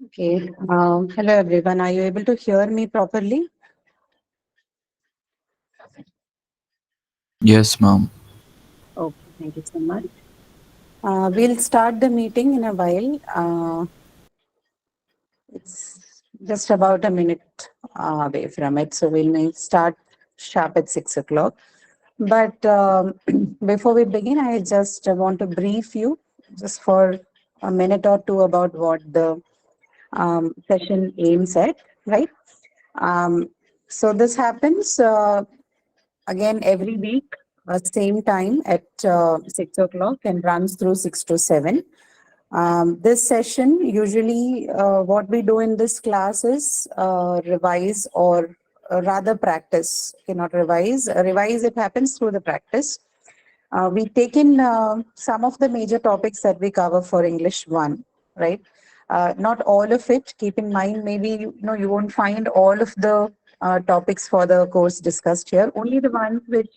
Okay. Hello, everyone. Are you able to hear me properly? Yes, ma'am. Okay. Thank you so much. We'll start the meeting in a while. It's just about a minute away from it. So we'll may start sharp at 6 o'clock. But before we begin, I just want to brief you just for a minute or two about what the session aims at, right? Um, so this happens. Again every week, same time at 6 o'clock and runs through 6 to 7. This session, usually, what we do in this class is revise or rather practice. Cannot revise. Revise, it happens through the practice. We take in some of the major topics that we cover for English 1, right? Not all of it. Keep in mind, maybe you won't find all of the topics for the course discussed here. Only the ones which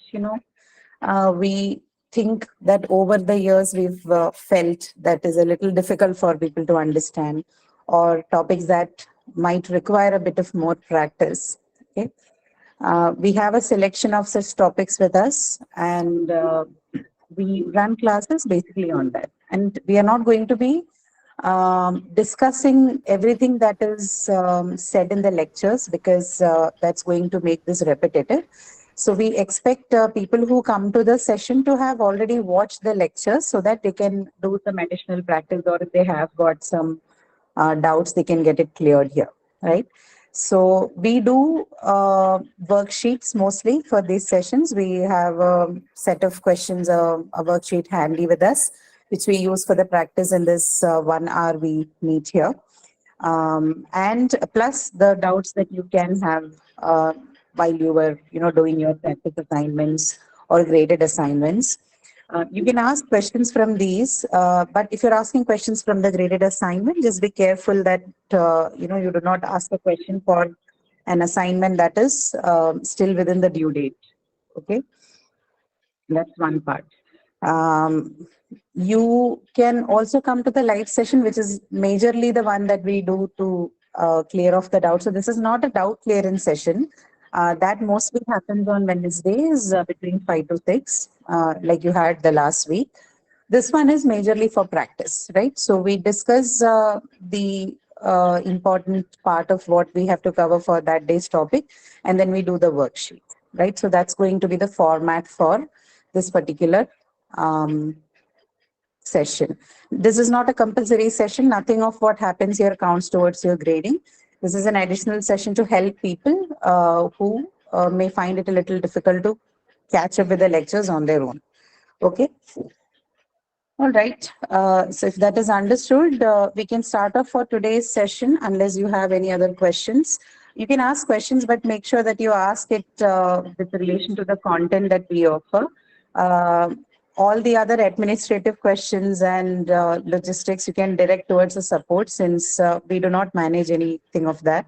we think that over the years we've felt that is a little difficult for people to understand, or topics that might require a bit of more practice. Okay. We have a selection of such topics with us, and we run classes basically on that. And we are not going to be discussing everything that is said in the lectures, because that's going to make this repetitive. So we expect people who come to the session to have already watched the lectures so that they can do some additional practice, or if they have got some doubts, they can get it cleared here, right? So we do worksheets mostly for these sessions. We have a set of questions, a worksheet handy with us, which we use for the practice in this 1 hour we meet here. And plus the doubts that you can have while you were, doing your practice assignments or graded assignments. You can ask questions from these, but if you're asking questions from the graded assignment, just be careful that you do not ask a question for an assignment that is still within the due date. Okay, that's one part. You can also come to the live session, which is majorly the one that we do to clear off the doubt. So this is not a doubt clearance session. That mostly happens on Wednesdays between 5 to 6, like you had the last week. This one is majorly for practice, right? So we discuss the important part of what we have to cover for that day's topic, and then we do the worksheet, right? So that's going to be the format for this particular um, session. This is not a compulsory session. Nothing of what happens here counts towards your grading. This is an additional session to help people who may find it a little difficult to catch up with the lectures on their own. Okay. All right. So if that is understood, we can start off for today's session unless you have any other questions. You can ask questions, but make sure that you ask it with relation to the content that we offer. Uh, all the other administrative questions and logistics you can direct towards the support, since we do not manage anything of that.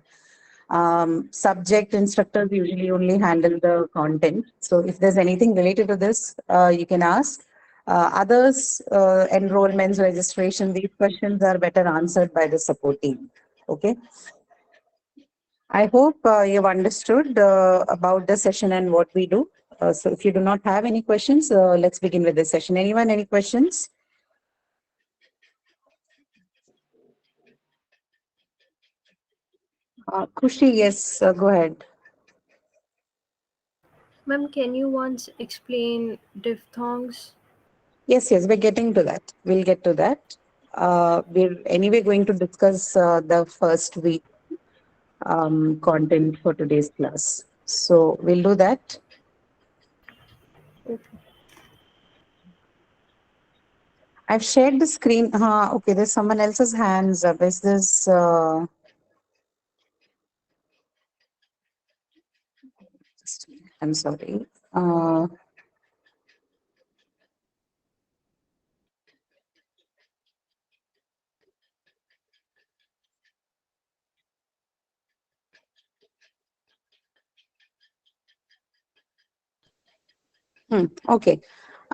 Subject instructors usually only handle the content. So if there's anything related to this, you can ask. Others, enrollments, registration, these questions are better answered by the support team. Okay. I hope you've understood about the session and what we do. So if you do not have any questions, let's begin with the session. Anyone, any questions? Kushi, yes, go ahead. Ma'am, can you once explain diphthongs? Yes, yes, we're getting to that. We'll get to that. We're anyway going to discuss the first week content for today's class. So we'll do that. Okay. I've shared the screen. Okay, there's someone else's hands up. Is this? I'm sorry. Okay.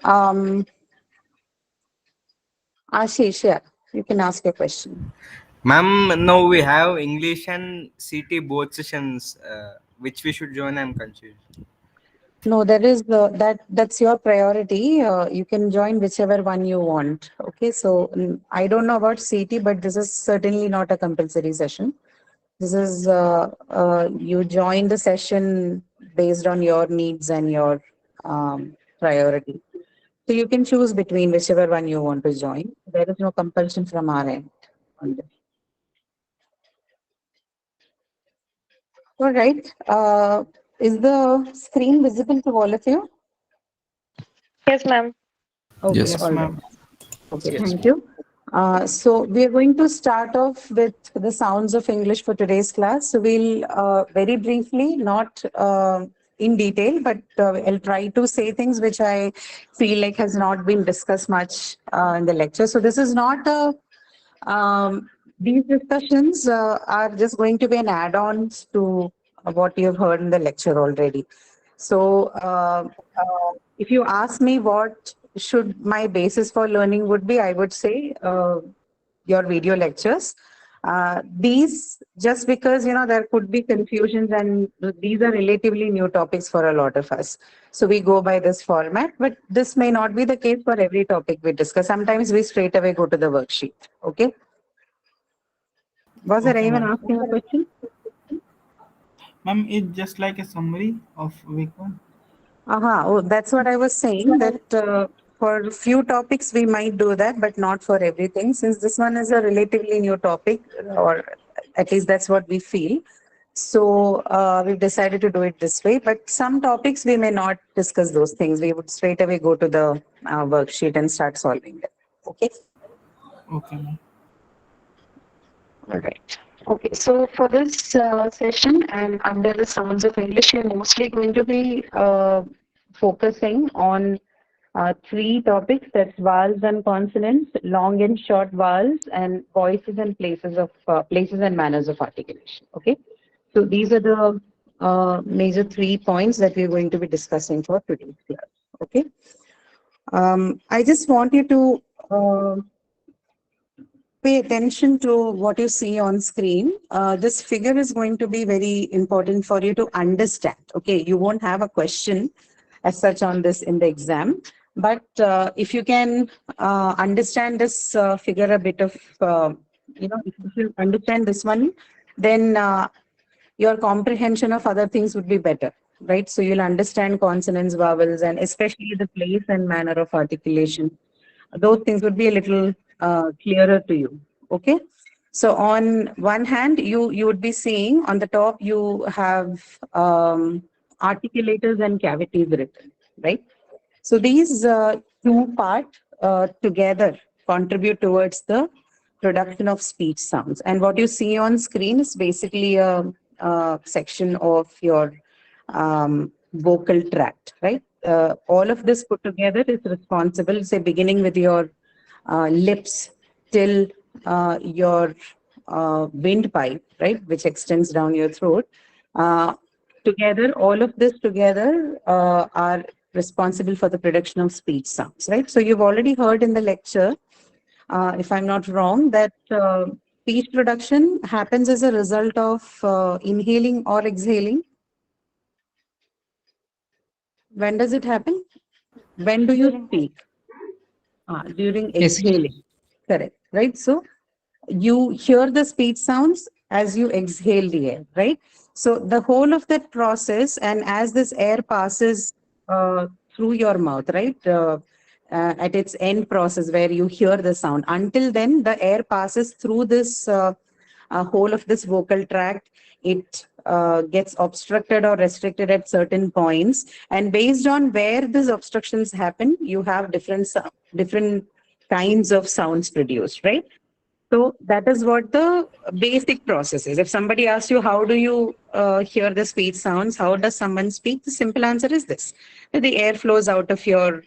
Um, Ashish, yeah, you can ask your question. Ma'am, now we have English and CT both sessions. Which we should join? I'm confused. No, there is that's your priority. You can join whichever one you want. Okay, so I don't know about CT, but this is certainly not a compulsory session. This is you join the session based on your needs and your priority. So you can choose between whichever one you want to join. There is no compulsion from our end on this. All right. Is the screen visible to all of you? Yes, ma'am. Okay, Yes. all Yes, right. ma'am. Okay, Yes, thank ma'am. you. So we are going to start off with the sounds of English for today's class. So we'll very briefly, not in detail, but I'll try to say things which I feel like has not been discussed much in the lecture. So this is not a these discussions are just going to be an add-ons to what you've heard in the lecture already. So if you ask me what should my basis for learning would be, I would say your video lectures. These just because there could be confusions and these are relatively new topics for a lot of us. So we go by this format, but this may not be the case for every topic we discuss. Sometimes we straight away go to the worksheet. Okay. Was there Okay, anyone ma'am. asking a question? Ma'am, it's just like a summary of week one. Oh, that's what I was saying, that for a few topics we might do that, but not for everything. Since this one is a relatively new topic, or at least that's what we feel. So we've decided to do it this way. But some topics we may not discuss those things. We would straight away go to the worksheet and start solving them. Okay. Okay, ma'am. All right. Okay, so for this session and under the sounds of English, we're mostly going to be focusing on three topics, that's vowels and consonants, long and short vowels, and voices and places and manners of articulation. Okay, so these are the major 3 points that we're going to be discussing for today's class. Okay, I just want you to pay attention to what you see on screen. This figure is going to be very important for you to understand. Okay, you won't have a question as such on this in the exam, but if you can understand this figure a bit of, if you understand this one, then your comprehension of other things would be better, right? So you'll understand consonants, vowels, and especially the place and manner of articulation. Those things would be a little clearer to you. Okay. So on one hand, you would be seeing on the top you have articulators and cavities written, right? So these two parts together contribute towards the production of speech sounds. And what you see on screen is basically a section of your vocal tract, right? All of this put together is responsible, say, beginning with your lips till your windpipe, right, which extends down your throat. Together, all of this together are responsible for the production of speech sounds, right? So you've already heard in the lecture, if I'm not wrong, that speech production happens as a result of inhaling or exhaling. When does it happen? When do you speak? During Yes. exhaling. Correct, right? So you hear the speech sounds as you exhale the air, right? So the whole of that process, and as this air passes through your mouth, right? At its end process where you hear the sound. Until then, the air passes through this whole of this vocal tract. It gets obstructed or restricted at certain points, and based on where these obstructions happen, you have different kinds of sounds produced, right? So that is what the basic process is. If somebody asks you, how do you hear the speech sounds? How does someone speak? The simple answer is this. The air flows out of your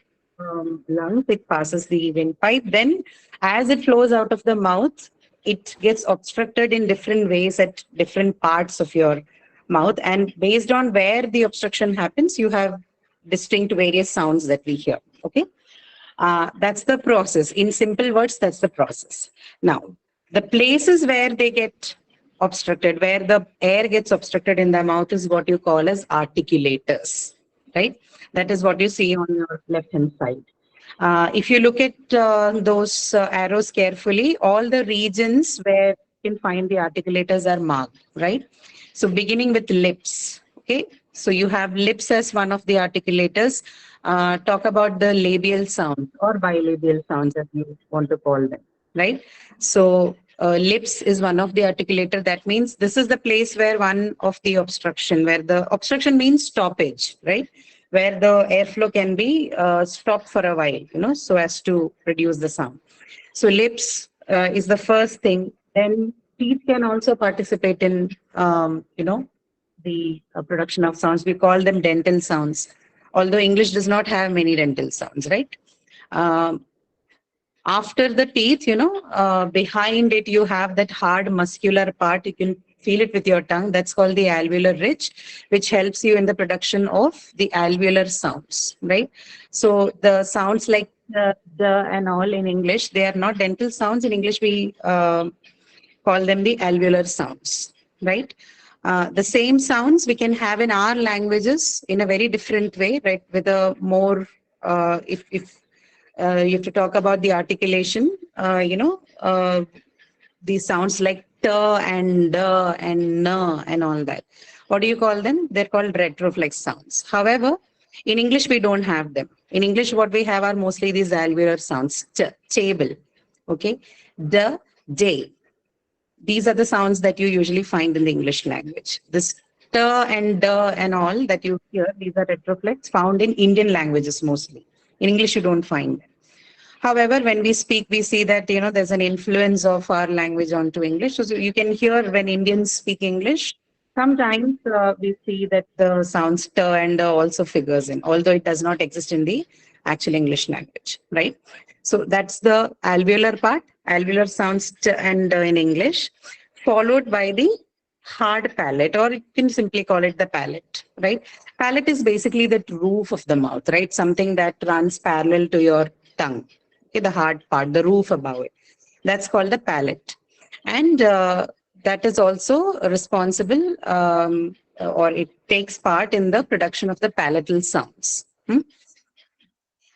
lungs, it passes the windpipe. Then as it flows out of the mouth, it gets obstructed in different ways at different parts of your mouth. And based on where the obstruction happens, you have distinct various sounds that we hear. Okay. That's the process. In simple words, that's the process. Now, The places where they get obstructed, where the air gets obstructed in the mouth is what you call as articulators, right? That is what you see on your left-hand side. If you look at those arrows carefully, all the regions where you can find the articulators are marked, right? So beginning with lips, okay? So you have lips as one of the articulators. Talk about the labial sounds or bilabial sounds as you want to call them, right? So lips is one of the articulator. That means this is the place where one of the obstruction, where the obstruction means stoppage, right? Where the airflow can be stopped for a while, so as to reduce the sound. So lips is the first thing. Then teeth can also participate in, the production of sounds. We call them dental sounds, although English does not have many dental sounds, right? After the teeth, behind it, you have that hard muscular part. You can feel it with your tongue. That's called the alveolar ridge, which helps you in the production of the alveolar sounds, right? So the sounds like the and all in English, they are not dental sounds. In English, we call them the alveolar sounds, right? The same sounds we can have in our languages in a very different way, right? With a more, if you have to talk about the articulation, these sounds like t and d and n and all that. What do you call them? They're called retroflex sounds. However, in English, we don't have them. In English, what we have are mostly these alveolar sounds. Chable, okay? D, day. These are the sounds that you usually find in the English language. This t and d and all that you hear, these are retroflex found in Indian languages mostly. In English, you don't find them. However, when we speak, we see that, there's an influence of our language onto English. So you can hear when Indians speak English, sometimes we see that the sounds t and d also figures in, although it does not exist in the actual English language, right? So that's the alveolar part, alveolar sounds t and d in English, followed by the hard palate, or you can simply call it the palate, right? Palate is basically the roof of the mouth, right? Something that runs parallel to your tongue. Okay, the hard part, the roof above it. That's called the palate. And that is also responsible or it takes part in the production of the palatal sounds.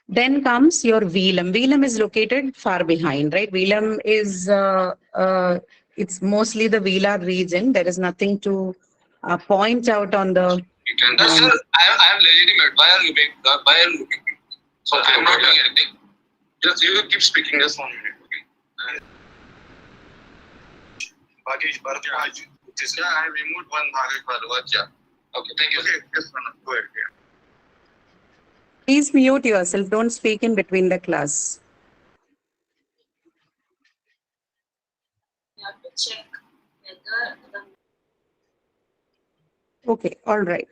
Then comes your velum. Velum is located far behind, right? Velum is, it's mostly the velar region. There is nothing to point out on the... Sir, I am legitimate. Why are you looking? So I am not doing anything. Just you keep speaking just 1 minute, okay? Bhagesh Bharadwaj. Yeah, I removed one Bhagesh Bharadwaj. Yeah. Okay, thank you. Okay, yes, go ahead. Yeah. Please mute yourself. Don't speak in between the class. You have to check whether the... Okay, all right.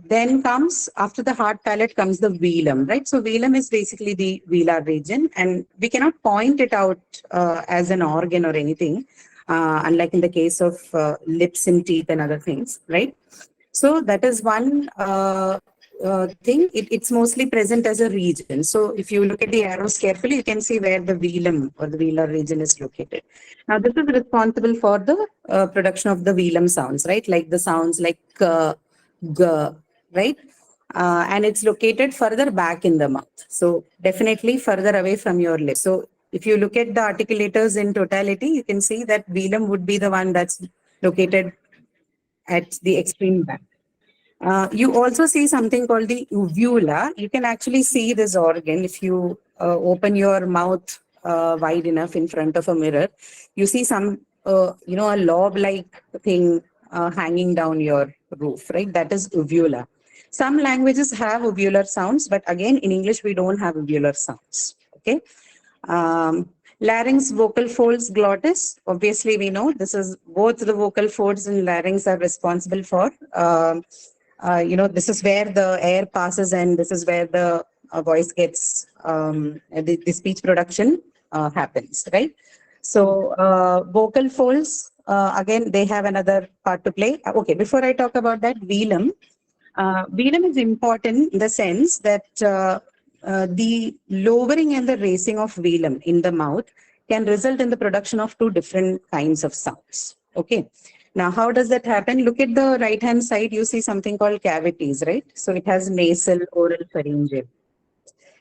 Then comes, after the hard palate comes the velum, right? So velum is basically the velar region, and we cannot point it out as an organ or anything, unlike in the case of lips and teeth and other things, right? So that is one thing. It's mostly present as a region. So if you look at the arrows carefully, you can see where the velum or the velar region is located. Now this is responsible for the production of the velum sounds, right? Like the sounds like g, right? And it's located further back in the mouth. So definitely further away from your lips. So if you look at the articulators in totality, you can see that velum would be the one that's located at the extreme back. You also see something called the uvula. You can actually see this organ if you open your mouth wide enough in front of a mirror. You see some, a lobe-like thing hanging down your roof, right? That is uvula. Some languages have uvular sounds, but again, in English, we don't have uvular sounds, okay? Larynx, vocal folds, glottis. Obviously, we know this is both the vocal folds and larynx are responsible for, this is where the air passes and this is where the voice gets, the speech production happens, right? So vocal folds, again, they have another part to play. Okay, before I talk about that, velum. Velum is important in the sense that the lowering and the raising of velum in the mouth can result in the production of two different kinds of sounds. Okay. Now, how does that happen? Look at the right-hand side, you see something called cavities, right? So it has nasal, oral, pharyngeal.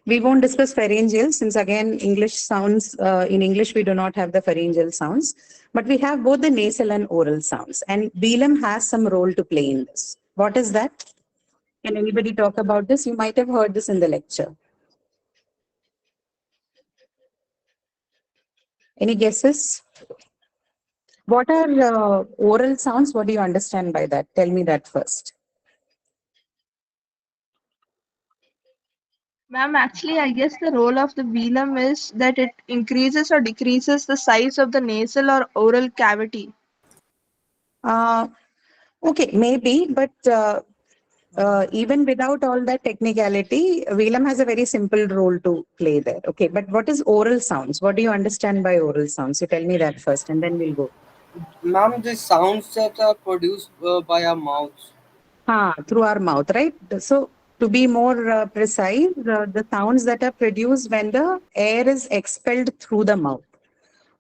We won't discuss pharyngeal since again, English sounds, in English, we do not have the pharyngeal sounds, but we have both the nasal and oral sounds. And velum has some role to play in this. What is that? Can anybody talk about this? You might have heard this in the lecture. Any guesses? What are oral sounds? What do you understand by that? Tell me that first. Ma'am, actually, I guess the role of the velum is that it increases or decreases the size of the nasal or oral cavity. Okay, maybe, but even without all that technicality, velum has a very simple role to play there. Okay, but what is oral sounds? What do you understand by oral sounds? You tell me that first, and then we'll go. Ma'am, the sounds that are produced by our mouths. Through our mouth, right? So to be more precise, the sounds that are produced when the air is expelled through the mouth.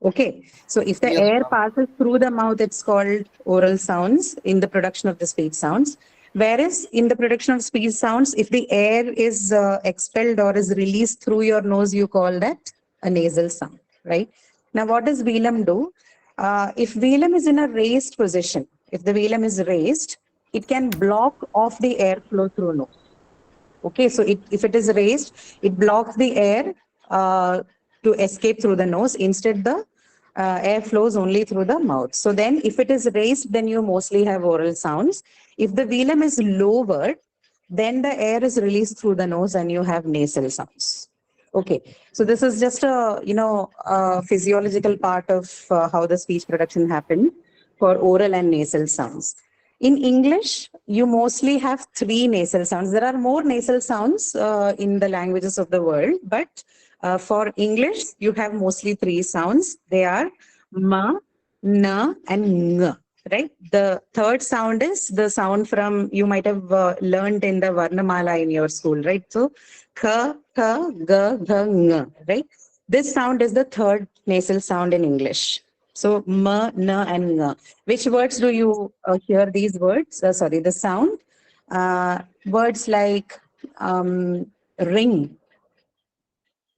Okay, so if the Yes, air ma'am. passes through the mouth, it's called oral sounds in the production of the speech sounds. Whereas in the production of speech sounds, if the air is expelled or is released through your nose, you call that a nasal sound, right? Now, what does velum do? If velum is in a raised position, if the velum is raised, it can block off the airflow through nose. Okay, so if it is raised, it blocks the air to escape through the nose. Instead, the air flows only through the mouth. So then if it is raised, then you mostly have oral sounds. If the velum is lowered, then the air is released through the nose and you have nasal sounds. Okay, so this is just a, a physiological part of how the speech production happened for oral and nasal sounds. In English, you mostly have three nasal sounds. There are more nasal sounds in the languages of the world, but for English, you have mostly three sounds. They are ma, na, and ng, right? The third sound is the sound from, you might have learned in the Varnamala in your school, right? So, kha, kha, ga, gha, ng, right? This sound is the third nasal sound in English. So, ma, na, and ng. Which words do you hear these words? Sorry, the sound. Words like ring,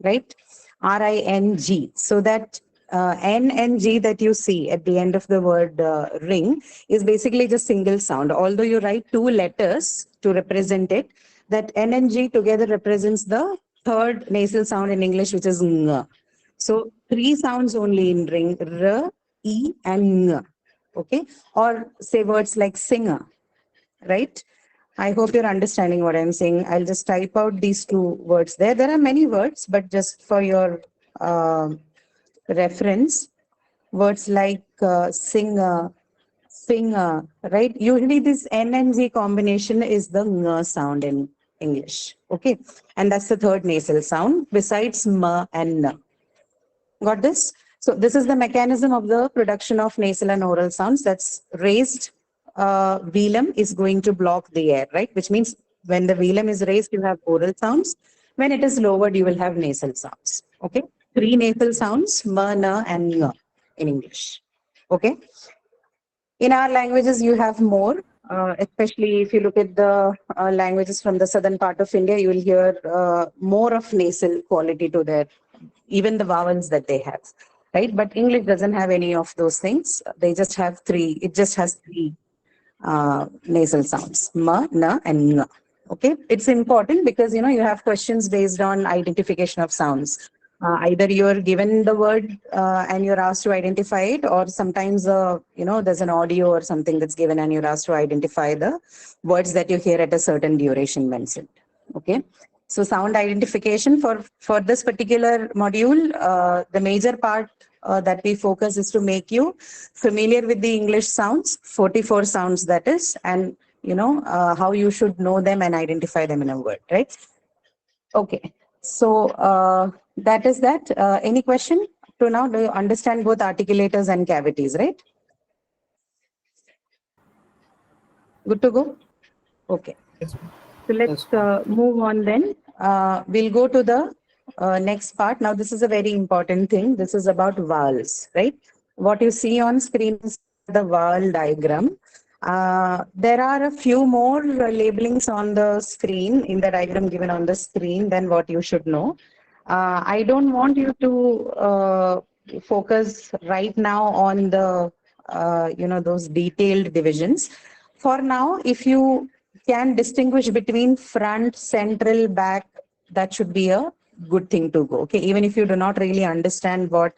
right? R-I-N-G. So that N and G that you see at the end of the word ring is basically just single sound. Although you write two letters to represent it, that N and G together represents the third nasal sound in English, which is ng. So three sounds only in ring, r, e, and ng. Okay, or say words like singer, right? I hope you're understanding what I'm saying. I'll just type out these two words there. There are many words, but just for your reference, words like singer, finger, right? Usually this N and G combination is the ng sound in English. Okay, and that's the third nasal sound besides m and n. Got this? So this is the mechanism of the production of nasal and oral sounds. That's raised velum is going to block the air, right? Which means when the velum is raised, you have oral sounds. When it is lowered, you will have nasal sounds. Okay? Three nasal sounds, ma, na, and ng in English. Okay? In our languages, you have more, especially if you look at the languages from the southern part of India, you will hear more of nasal quality to their, even the vowels that they have, right? But English doesn't have any of those things. They just have three, it just has three nasal sounds, ma, na, and ng. Okay, it's important because, you have questions based on identification of sounds. Either you're given the word and you're asked to identify it, or sometimes, there's an audio or something that's given and you're asked to identify the words that you hear at a certain duration mentioned. Okay. So sound identification for this particular module, the major part that we focus is to make you familiar with the English sounds, 44 sounds that is, and how you should know them and identify them in a word, right? Okay, so that is that. Any question to now? Do you understand both articulators and cavities, right? Good to go? Okay. Yes, ma'am. So let's move on then. We'll go to the next part. Now, this is a very important thing. This is about vowels, right? What you see on screen is the vowel diagram. There are a few more labelings on the screen, in the diagram given on the screen, than what you should know. I don't want you to focus right now on the, those detailed divisions. For now, if you can distinguish between front, central, back, that should be a good thing to go. Okay, even if you do not really understand what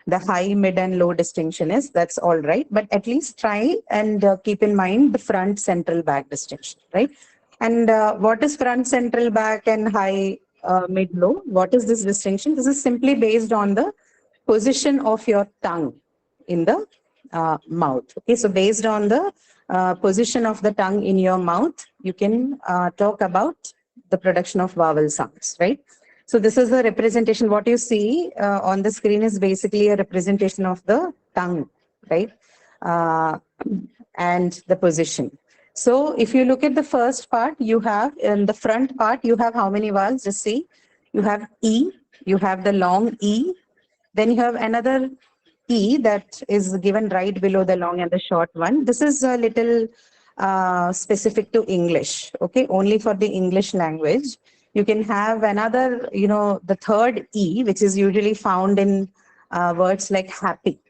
the high, mid, and low distinction is, that's all right. But at least try and keep in mind the front, central, back distinction, right? And what is front, central, back, and high, mid, low? What is this distinction? This is simply based on the position of your tongue in the mouth. Okay, so based on the position of the tongue in your mouth, you can talk about the production of vowel sounds, right? So this is the representation. What you see on the screen is basically a representation of the tongue, right? And the position. So if you look at the first part, you have in the front part, you have how many vowels? Just see, you have E, you have the long E, then you have another E that is given right below the long and the short one. This is a little specific to English, okay, only for the English language. You can have another, the third E, which is usually found in words like happy,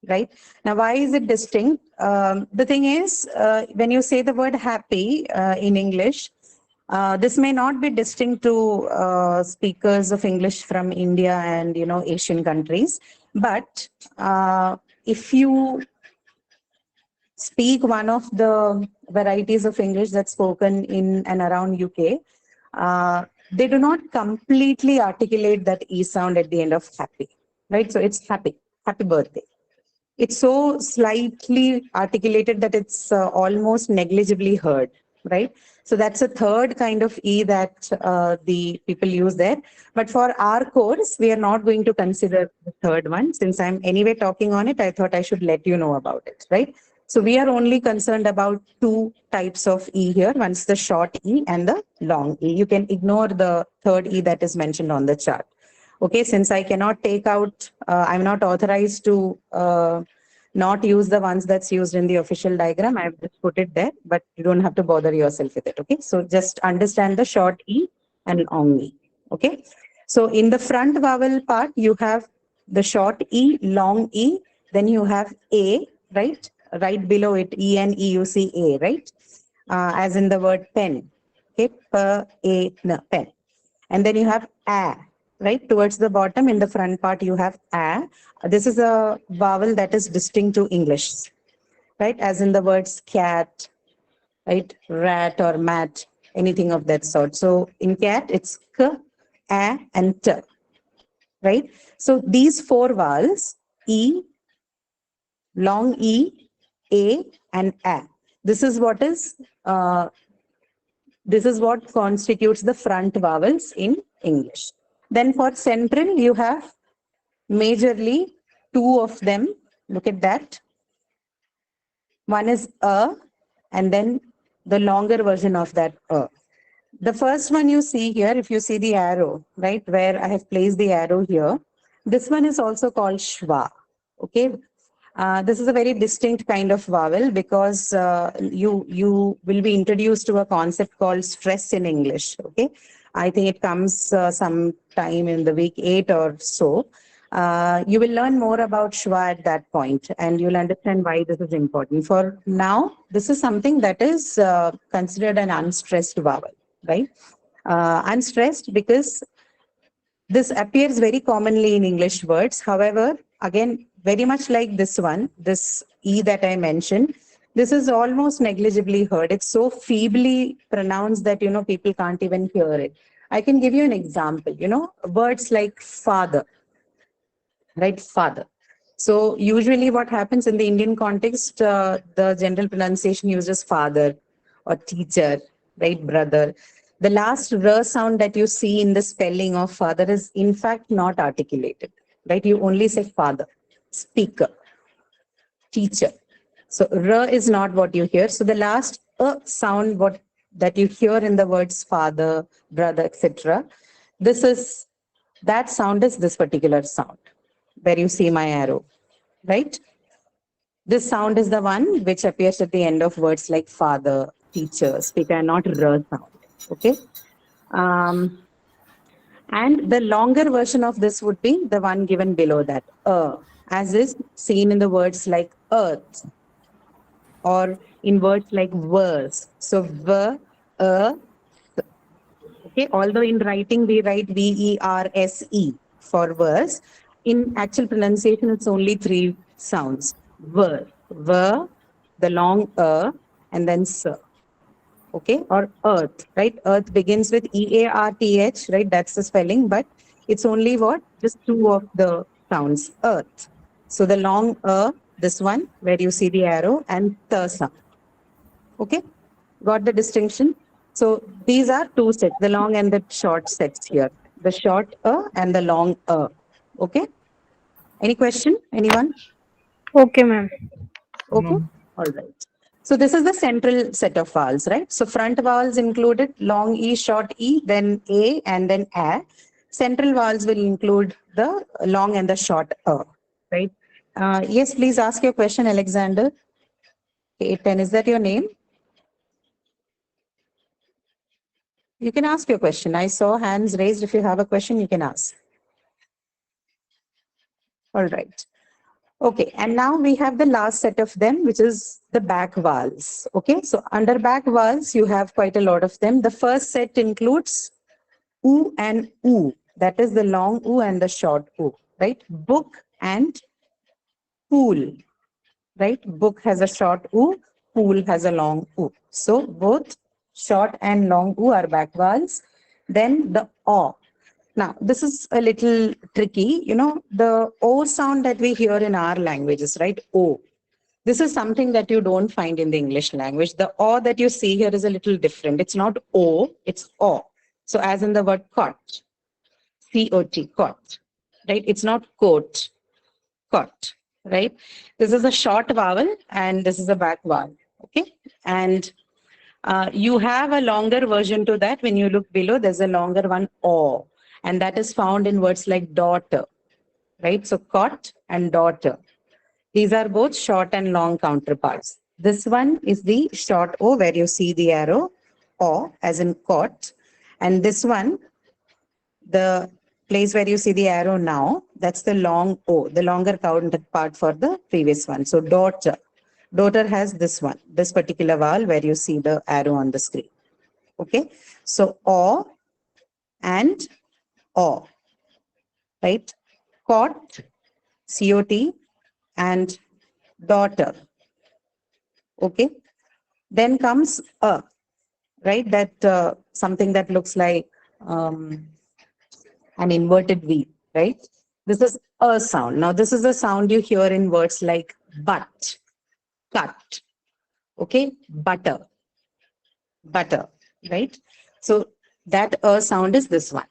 right? Now, why is it distinct? The thing is, when you say the word happy in English, this may not be distinct to speakers of English from India and, Asian countries. But if you speak one of the varieties of English that's spoken in and around UK, they do not completely articulate that E sound at the end of happy, right? So it's happy birthday. It's so slightly articulated that it's almost negligibly heard, right? So that's a third kind of E that the people use there. But for our course, we are not going to consider the third one. Since I'm anyway talking on it, I thought I should let you know about it, right? So we are only concerned about two types of E here. One's the short E and the long E. You can ignore the third E that is mentioned on the chart. Okay, since I cannot take out, I'm not authorized to not use the ones that's used in the official diagram. I've just put it there, but you don't have to bother yourself with it. Okay, so just understand the short E and long E. Okay, so in the front vowel part, you have the short E, long E, then you have A, right? Right below it, E and E, you see A, right? As in the word pen. Okay, pen. And then you have A, right? Towards the bottom in the front part, you have A. This is a vowel that is distinct to English, right? As in the words cat, right? Rat or mat, anything of that sort. So in cat, it's K, A, and T, right? So these four vowels, E, long E, A, and A. This is what constitutes the front vowels in English. Then for central, you have majorly two of them. Look at that. One is A, and then the longer version of that A. The first one you see here, if you see the arrow, right, where I have placed the arrow here, this one is also called schwa. Okay. This is a very distinct kind of vowel because you will be introduced to a concept called stress in English. Okay, I think it comes sometime in the week 8 or so. You will learn more about schwa at that point, and you'll understand why this is important. For now, this is something that is considered an unstressed vowel, right? Unstressed because this appears very commonly in English words. However, again, very much like this one, this E that I mentioned, this is almost negligibly heard. It's so feebly pronounced that, people can't even hear it. I can give you an example, words like father, right? Father. So usually what happens in the Indian context, the general pronunciation uses father or teacher, right? Brother. The last R sound that you see in the spelling of father is in fact not articulated, right? You only say father. Speaker, teacher. So R is not what you hear. So the last sound that you hear in the words father, brother, etc. This is that sound is this particular sound, where you see my arrow, right? This sound is the one which appears at the end of words like father, teacher, speaker, not R sound, okay? And the longer version of this would be the one given below that, as is seen in the words like earth, or in words like verse. So, okay, although in writing we write V-E-R-S-E for verse, in actual pronunciation it's only 3 sounds. Ver, the long and then s. Okay, or earth, right? Earth begins with E-A-R-T-H, right? That's the spelling, but it's only what? Just 2 of the sounds, earth. So the long this one, where you see the arrow, and the sound. Okay, got the distinction? So these are 2 sets, the long and the short sets here. The short and the long Okay, any question? Anyone? Okay, ma'am. Okay, No. all right. So this is the central set of vowels, right? So front vowels included long E, short E, then A, and then A. Central vowels will include the long and the short right? Yes, please ask your question, Alexander. 810, is that your name? You can ask your question. I saw hands raised. If you have a question, you can ask. All right. Okay, and now we have the last set of them, which is the back vowels. Okay, so under back vowels, you have quite a lot of them. The first set includes oo and oo. That is the long oo and the short oo, right? Book and pool, right? Book has a short oo, pool has a long oo. So both short and long oo are back vowels. Then the o. Now, this is a little tricky. You know, the O sound that we hear in our languages, right? O. This is something that you don't find in the English language. The O that you see here is a little different. It's not O, it's O. So as in the word cot, C-O-T, cot, right? It's not coat, cot, right? This is a short vowel and this is a back vowel, okay? And you have a longer version to that. When you look below, there's a longer one, O. And that is found in words like daughter, right? So cot and daughter. These are both short and long counterparts. This one is the short O, where you see the arrow, O, as in cot. And this one, the place where you see the arrow now, that's the long O, the longer counterpart for the previous one. So daughter. Daughter has this one, this particular vowel where you see the arrow on the screen. Okay. So O and O, right? Cot, C-O-T, and daughter. Okay. Then comes a, right? That something that looks like an inverted V, right? This is a sound. Now, this is a sound you hear in words like but, cut, okay? Butter, right? So that a sound is this one.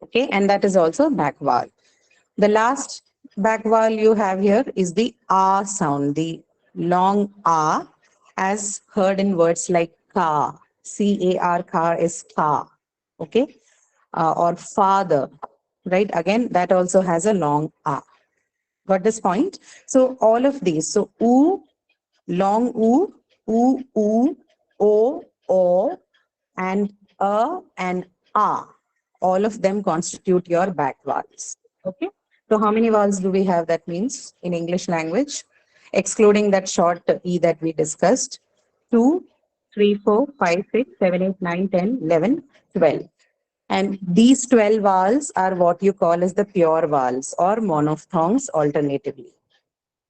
Okay, and that is also back vowel. The last back vowel you have here is the A sound, the long A, as heard in words like car, C-A-R, car is car, okay, or father, right? Again, that also has a long A. Got this point? So all of these, so oo, long oo, o, and a and a. All of them constitute your back vowels. Okay. So how many vowels do we have? That means in English language, excluding that short E that we discussed, 2, 3, 4, 5, 6, 7, 8, 9, 10, 11, 12. And these 12 vowels are what you call as the pure vowels or monophthongs alternatively,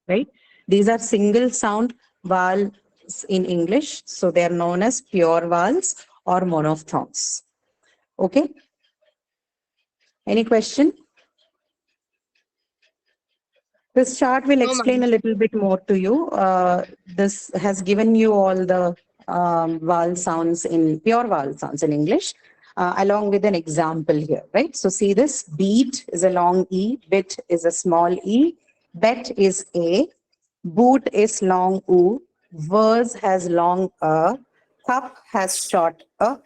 right? These are single sound vowels in English. So they are known as pure vowels or monophthongs. Okay. Any question? This chart will explain a little bit more to you. This has given you all the vowel sounds in pure vowel sounds in English, along with an example here, right? So see this, beat is a long E, bit is a small E, bet is A, boot is long U, verse has long A, cup has short A,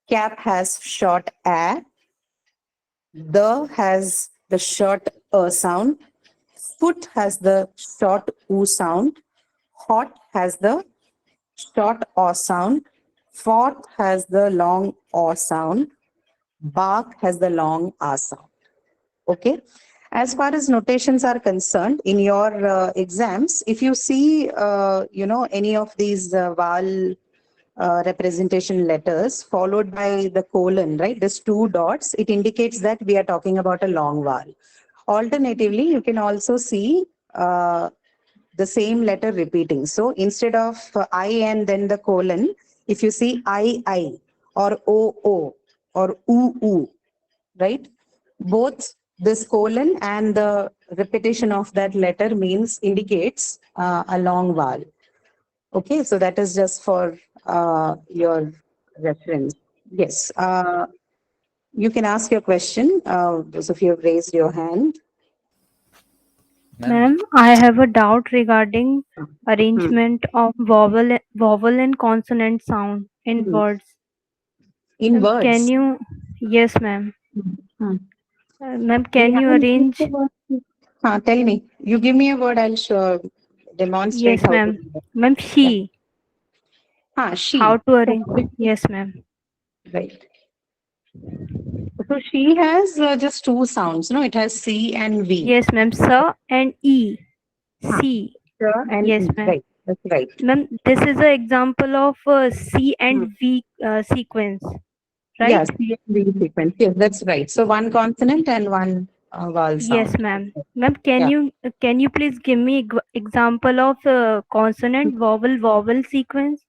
cap has short A, The has the short sound. Foot has the short oo sound. Hot has the short aw sound. Forth has the long aw sound. Bark has the long ah sound. Okay. As far as notations are concerned, in your exams, if you see, any of these vowel representation letters followed by the colon, right? This two dots, it indicates that we are talking about a long vowel. Alternatively, you can also see the same letter repeating. So instead of I and then the colon, if you see I, or O, or oo, right? Both this colon and the repetition of that letter indicates a long vowel. Okay, so that is just for your reference. Yes, you can ask your question. Those of you have raised your hand. Ma'am, I have a doubt regarding arrangement of vowel and consonant sound in Hmm. words. In Ma'am, words. can you? Yes, ma'am. Hmm. Ma'am, can We you haven't arrange? used the word. Tell me. You give me a word, I'll demonstrate Yes, how to ma'am. do that. Ma'am, she. She. How to arrange? Yes, ma'am. Right. So she has just two sounds, no? It has C and V. Yes, ma'am. Sir and E. C. Sir and Yes, E. ma'am. Right. That's right. Ma'am, this is an example of C and V sequence, right? Yeah, C and V sequence. Yes, that's right. So one consonant and one vowel sound. Yes, ma'am. Ma'am, can you please give me example of consonant vowel sequence?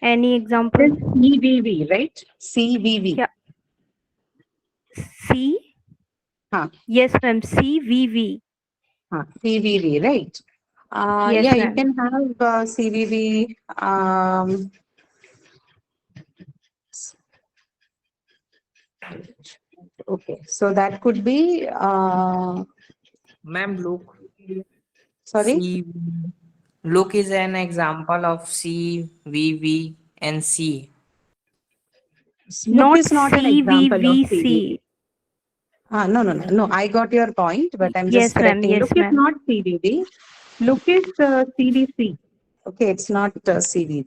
Any example? CVV, right? CVV. Yeah. C. Yes, ma'am. CVV. CVV, right? Yes, Yeah, you ma'am. can have CVV. Okay, so that could be. Ma'am, look. Sorry? C. Look is an example of C, V, V, and C. Look is not an example of CVVC. CVV. No. I got your point, but I'm Yes, just ma'am. correcting. Yes, Look is ma'am. not CVV. Look is CVC. Okay, it's not CVV.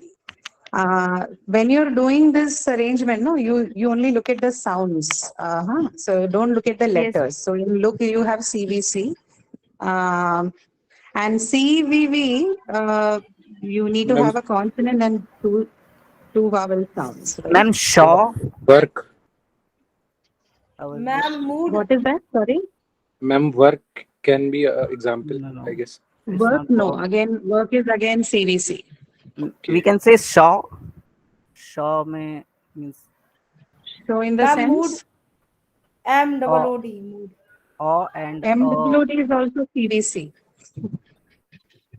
When you're doing this arrangement, no, you only look at the sounds. So don't look at the Yes. letters. So in look, you have CVC. And CVV, you need to have a consonant and two vowel sounds. Right? Ma'am, Shaw. Work. Ma'am, mood. What is that? Sorry? Ma'am, work can be an example, No. I guess. Work, no. Again, work is again CVC. We can say Shaw. Shaw may means So in the Ma'am, sense, mood. MOOD. Mood. O and MWD is also CVC.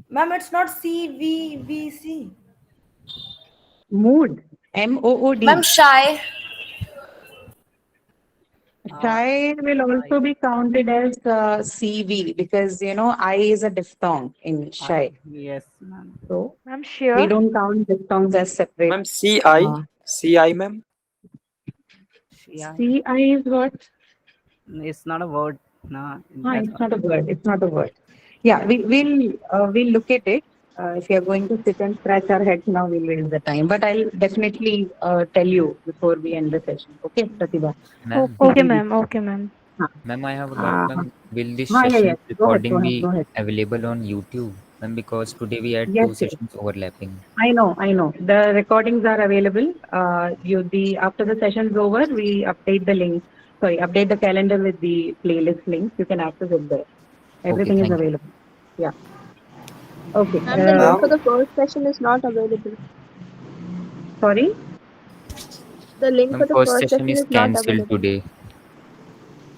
Ma'am, it's not CVVC. Mood. MOOD. Ma'am, shy. Shy will also be counted as CV because I is a diphthong in shy. Yes, ma'am. So I'm we sure. don't count diphthongs as separate. Ma'am, CI. CI, ma'am. Yeah. CI is what? It's not a word. No. It's not a word. It's not a word. Yeah, we'll look at it. If you're going to sit and scratch our heads now, we'll waste the time. But I'll definitely tell you before we end the session. Okay, Pratibha? Ma'am, Okay, ma'am. Okay, ma'am. ma'am, I have a doubt. Ma'am, will this Yeah. session Go recording ahead, be go ahead. available on YouTube? Ma'am, because today we had Yes, two yes. sessions overlapping. I know. The recordings are available. After the session's over, we update the link. Sorry, update the calendar with the playlist links. You can access it there. Everything is thank you. available. Yeah. Okay. And the link for the first session is not available. Sorry? The link Ma'am, for the first first session session is is not cancelled available. today.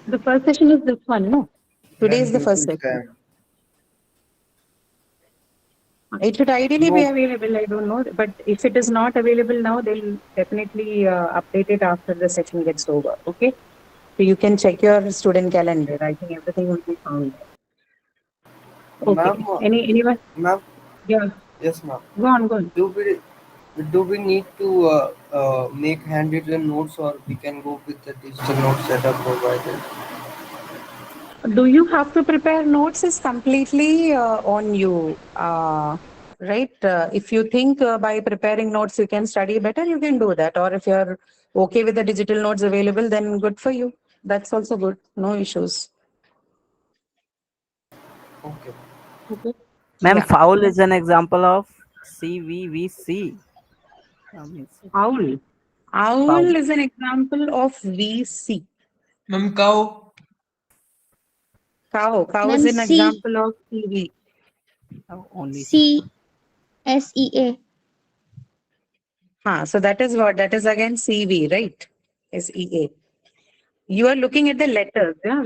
The first session is this one, no? Today is the first session. It should ideally be available, I don't know. But if it is not available now, they'll definitely update it after the session gets over. Okay? So you can check your student calendar. I think everything will be found there. Okay. Ma'am, Anyone? ma'am. Yeah. Yes, ma'am. Go on. UPD. Do we need to make handwritten notes, or we can go with the digital notes that are provided? Do you have to prepare notes is completely on you, right? If you think by preparing notes you can study better, you can do that. Or if you're okay with the digital notes available, then good for you. That's also good. No issues. Okay. Okay. Ma'am, Yeah. foul is an example of CVVC. Owl. Owl Foul. is an example of VC. Ma'am, cow. Cow. Cow is Ma'am, an example of CV. Only CSEA. So that is what? That is again CV, right? SEA. You are looking at the letters. Yeah,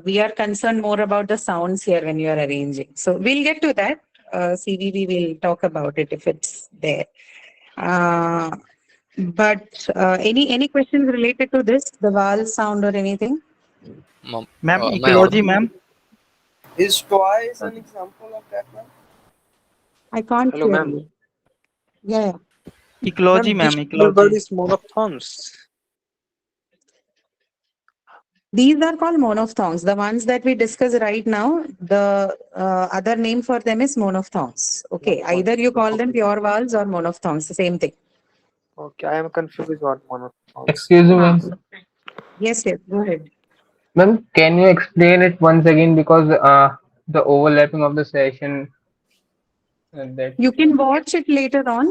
we are concerned more about the sounds here when you are arranging. So we'll get to that. CVV will talk about it if it's there. But any questions related to this, the vowel sound or anything? Ma'am, my ecology, ma'am. Is toy is an example of that, ma'am? I can't Hello, hear ma'am. you. Yeah. Ecology, Ma'am, ma'am, which are ecology. these monophthongs? These are called monophthongs. The ones that we discuss right now, the other name for them is monophthongs. Okay, either you call them pure vowels or monophthongs, the same thing. Okay, I am confused on monophthongs. Excuse me, ma'am. Yes, go ahead. Ma'am, can you explain it once again, because the overlapping of the session that You can watch it later on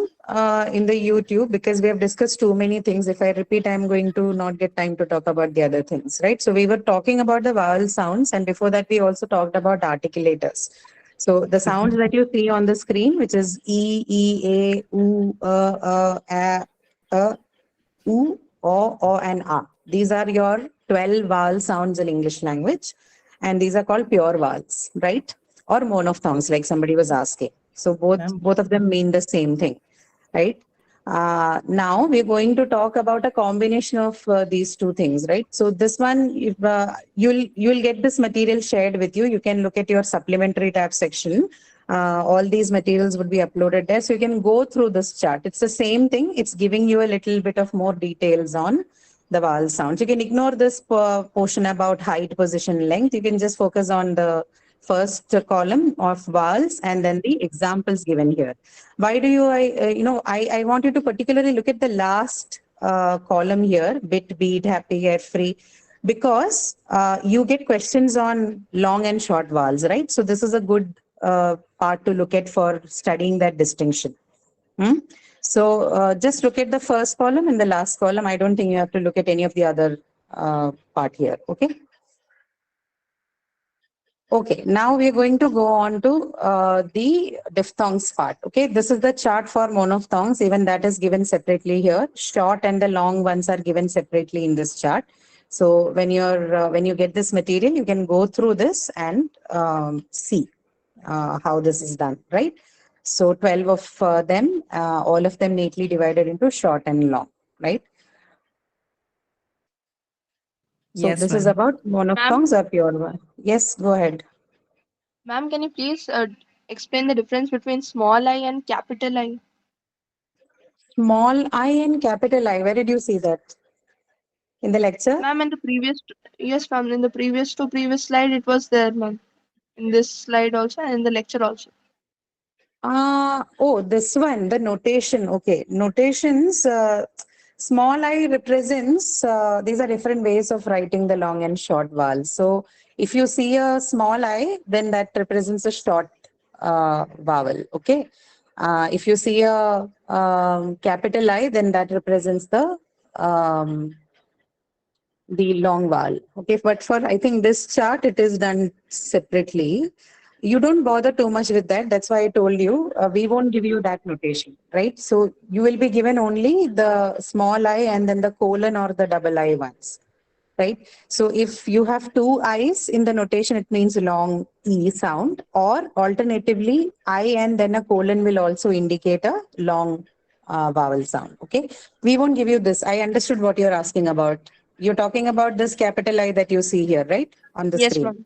in the YouTube because we have discussed too many things. If I repeat, I'm going to not get time to talk about the other things, right? So we were talking about the vowel sounds, and before that, we also talked about articulators. So the sounds that you see on the screen, which is E, A, U, U, O, and A. These are your 12 vowel sounds in English language, and these are called pure vowels, right? Or monophthongs, like somebody was asking. So both of them mean the same thing, right? Now we're going to talk about a combination of these two things, right? So this one, if, you'll get this material shared with you. You can look at your supplementary tab section. All these materials would be uploaded there. So you can go through this chart. It's the same thing. It's giving you a little bit of more details on the vowel sounds. You can ignore this portion about height, position, length. You can just focus on the first column of vowels and then the examples given here. Why do you, I want you to particularly look at the last column here, bit, beat, happy, carefree, because you get questions on long and short vowels, right? So this is a good part to look at for studying that distinction. So just look at the first column and the last column. I don't think you have to look at any of the other part here, okay? Okay, now we're going to go on to the diphthongs part. Okay, this is the chart for monophthongs. Even that is given separately here. Short and the long ones are given separately in this chart. So when you get this material, you can go through this and see how this is done, right? So 12 of them, all of them neatly divided into short and long, right? So Yes, this is ma'am. about monophthongs or pure one. Yes, go ahead. Ma'am, can you please explain the difference between small I and capital I? Small I and capital I, where did you see that? In the lecture? Ma'am, in the previous, yes, ma'am, in the previous slide, it was there, ma'am. In this slide also and in the lecture also. Oh, this one, the notation. Okay, notations. Small I represents, these are different ways of writing the long and short vowels. So if you see a small I, then that represents a short vowel. Okay. If you see a capital I, then that represents the long vowel. Okay, but for I think this chart, it is done separately. You don't bother too much with that. That's why I told you, we won't give you that notation, right? So you will be given only the small I and then the colon or the double I ones, right? So if you have two I's in the notation, it means long E sound, or alternatively, I and then a colon will also indicate a long vowel sound, okay? We won't give you this. I understood what you're asking about. You're talking about this capital I that you see here, right? On the Yes, screen. ma'am.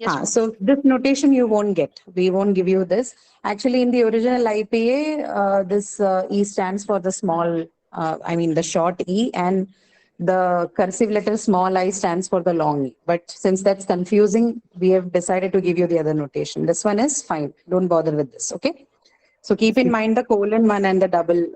Yes, ma'am. So this notation you won't get. We won't give you this. Actually, in the original IPA, this E stands for the small, the short E, and the cursive letter small I stands for the long E. But since that's confusing, we have decided to give you the other notation. This one is fine. Don't bother with this, okay? So keep in mind the colon one and the double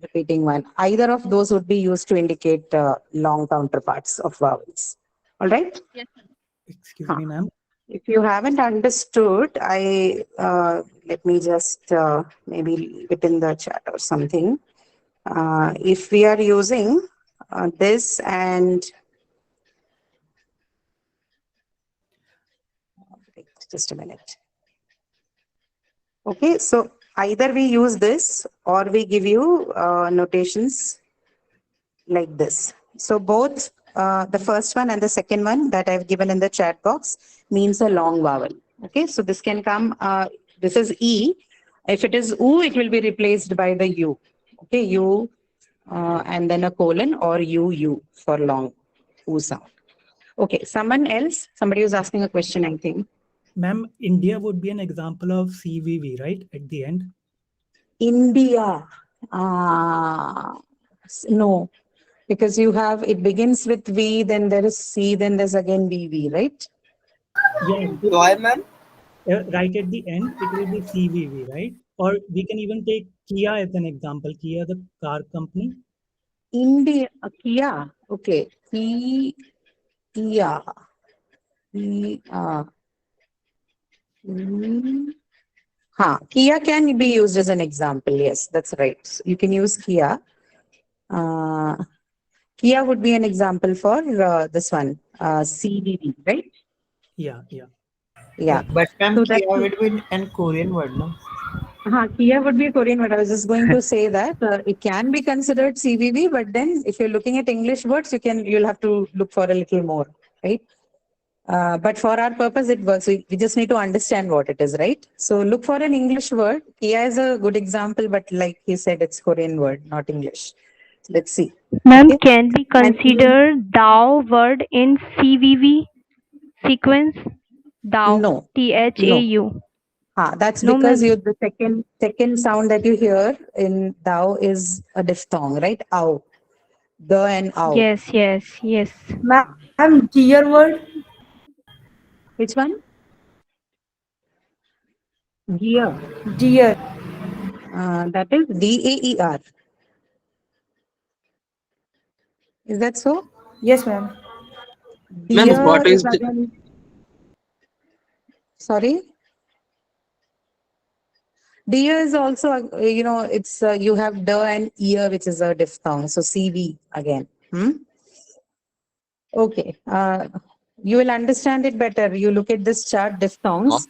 repeating one. Either of those would be used to indicate long counterparts of vowels. All right? Yes, ma'am. Excuse me, ma'am. If you haven't understood, let me just maybe leave it in the chat or something. If we are using this and wait, just a minute. Okay, so either we use this or we give you notations like this. So both the first one and the second one that I've given in the chat box means a long vowel. Okay, so this can come, this is E. If it is U, it will be replaced by the U. Okay, U and then a colon, or U for long U sound. Okay, somebody was asking a question, I think. Ma'am, India would be an example of CVV, right? At the end. India. No, because you have, it begins with V, then there is C, then there's again VV, right? Yeah. Why, ma'am? Right at the end, it will be CVV, right? Or we can even take Kia as an example. Kia, the car company. India, Kia. Okay. Kia. Kia. Kia can be used as an example. Yes, that's right. So you can use Kia. Kia would be an example for this one, CVV, right? Yeah. Yeah. But ma'am, So Kia that's- would be an Korean word, no? Kia would be a Korean word. I was just going to say that it can be considered CVV, but then if you're looking at English words, you'll have to look for a little more, right? But for our purpose, it works. We just need to understand what it is, right? So look for an English word. Kia is a good example, but like he said, it's Korean word, not English. Let's see. Ma'am, Okay. can we consider thou word in CVV sequence? Thou. No. THAU. That's No, because ma'am. the second sound that you hear in thou is a diphthong, right? Ow. The and ow. Yes. Ma'am, dear word. Which one? Dear. Dear. That is DAER. Is that so? Yes, ma'am. Ma'am, what is the again... Sorry? Dear is also, it's you have the and ear, which is a diphthong. So CV again. Okay. You will understand it better. You look at this chart, diphthongs.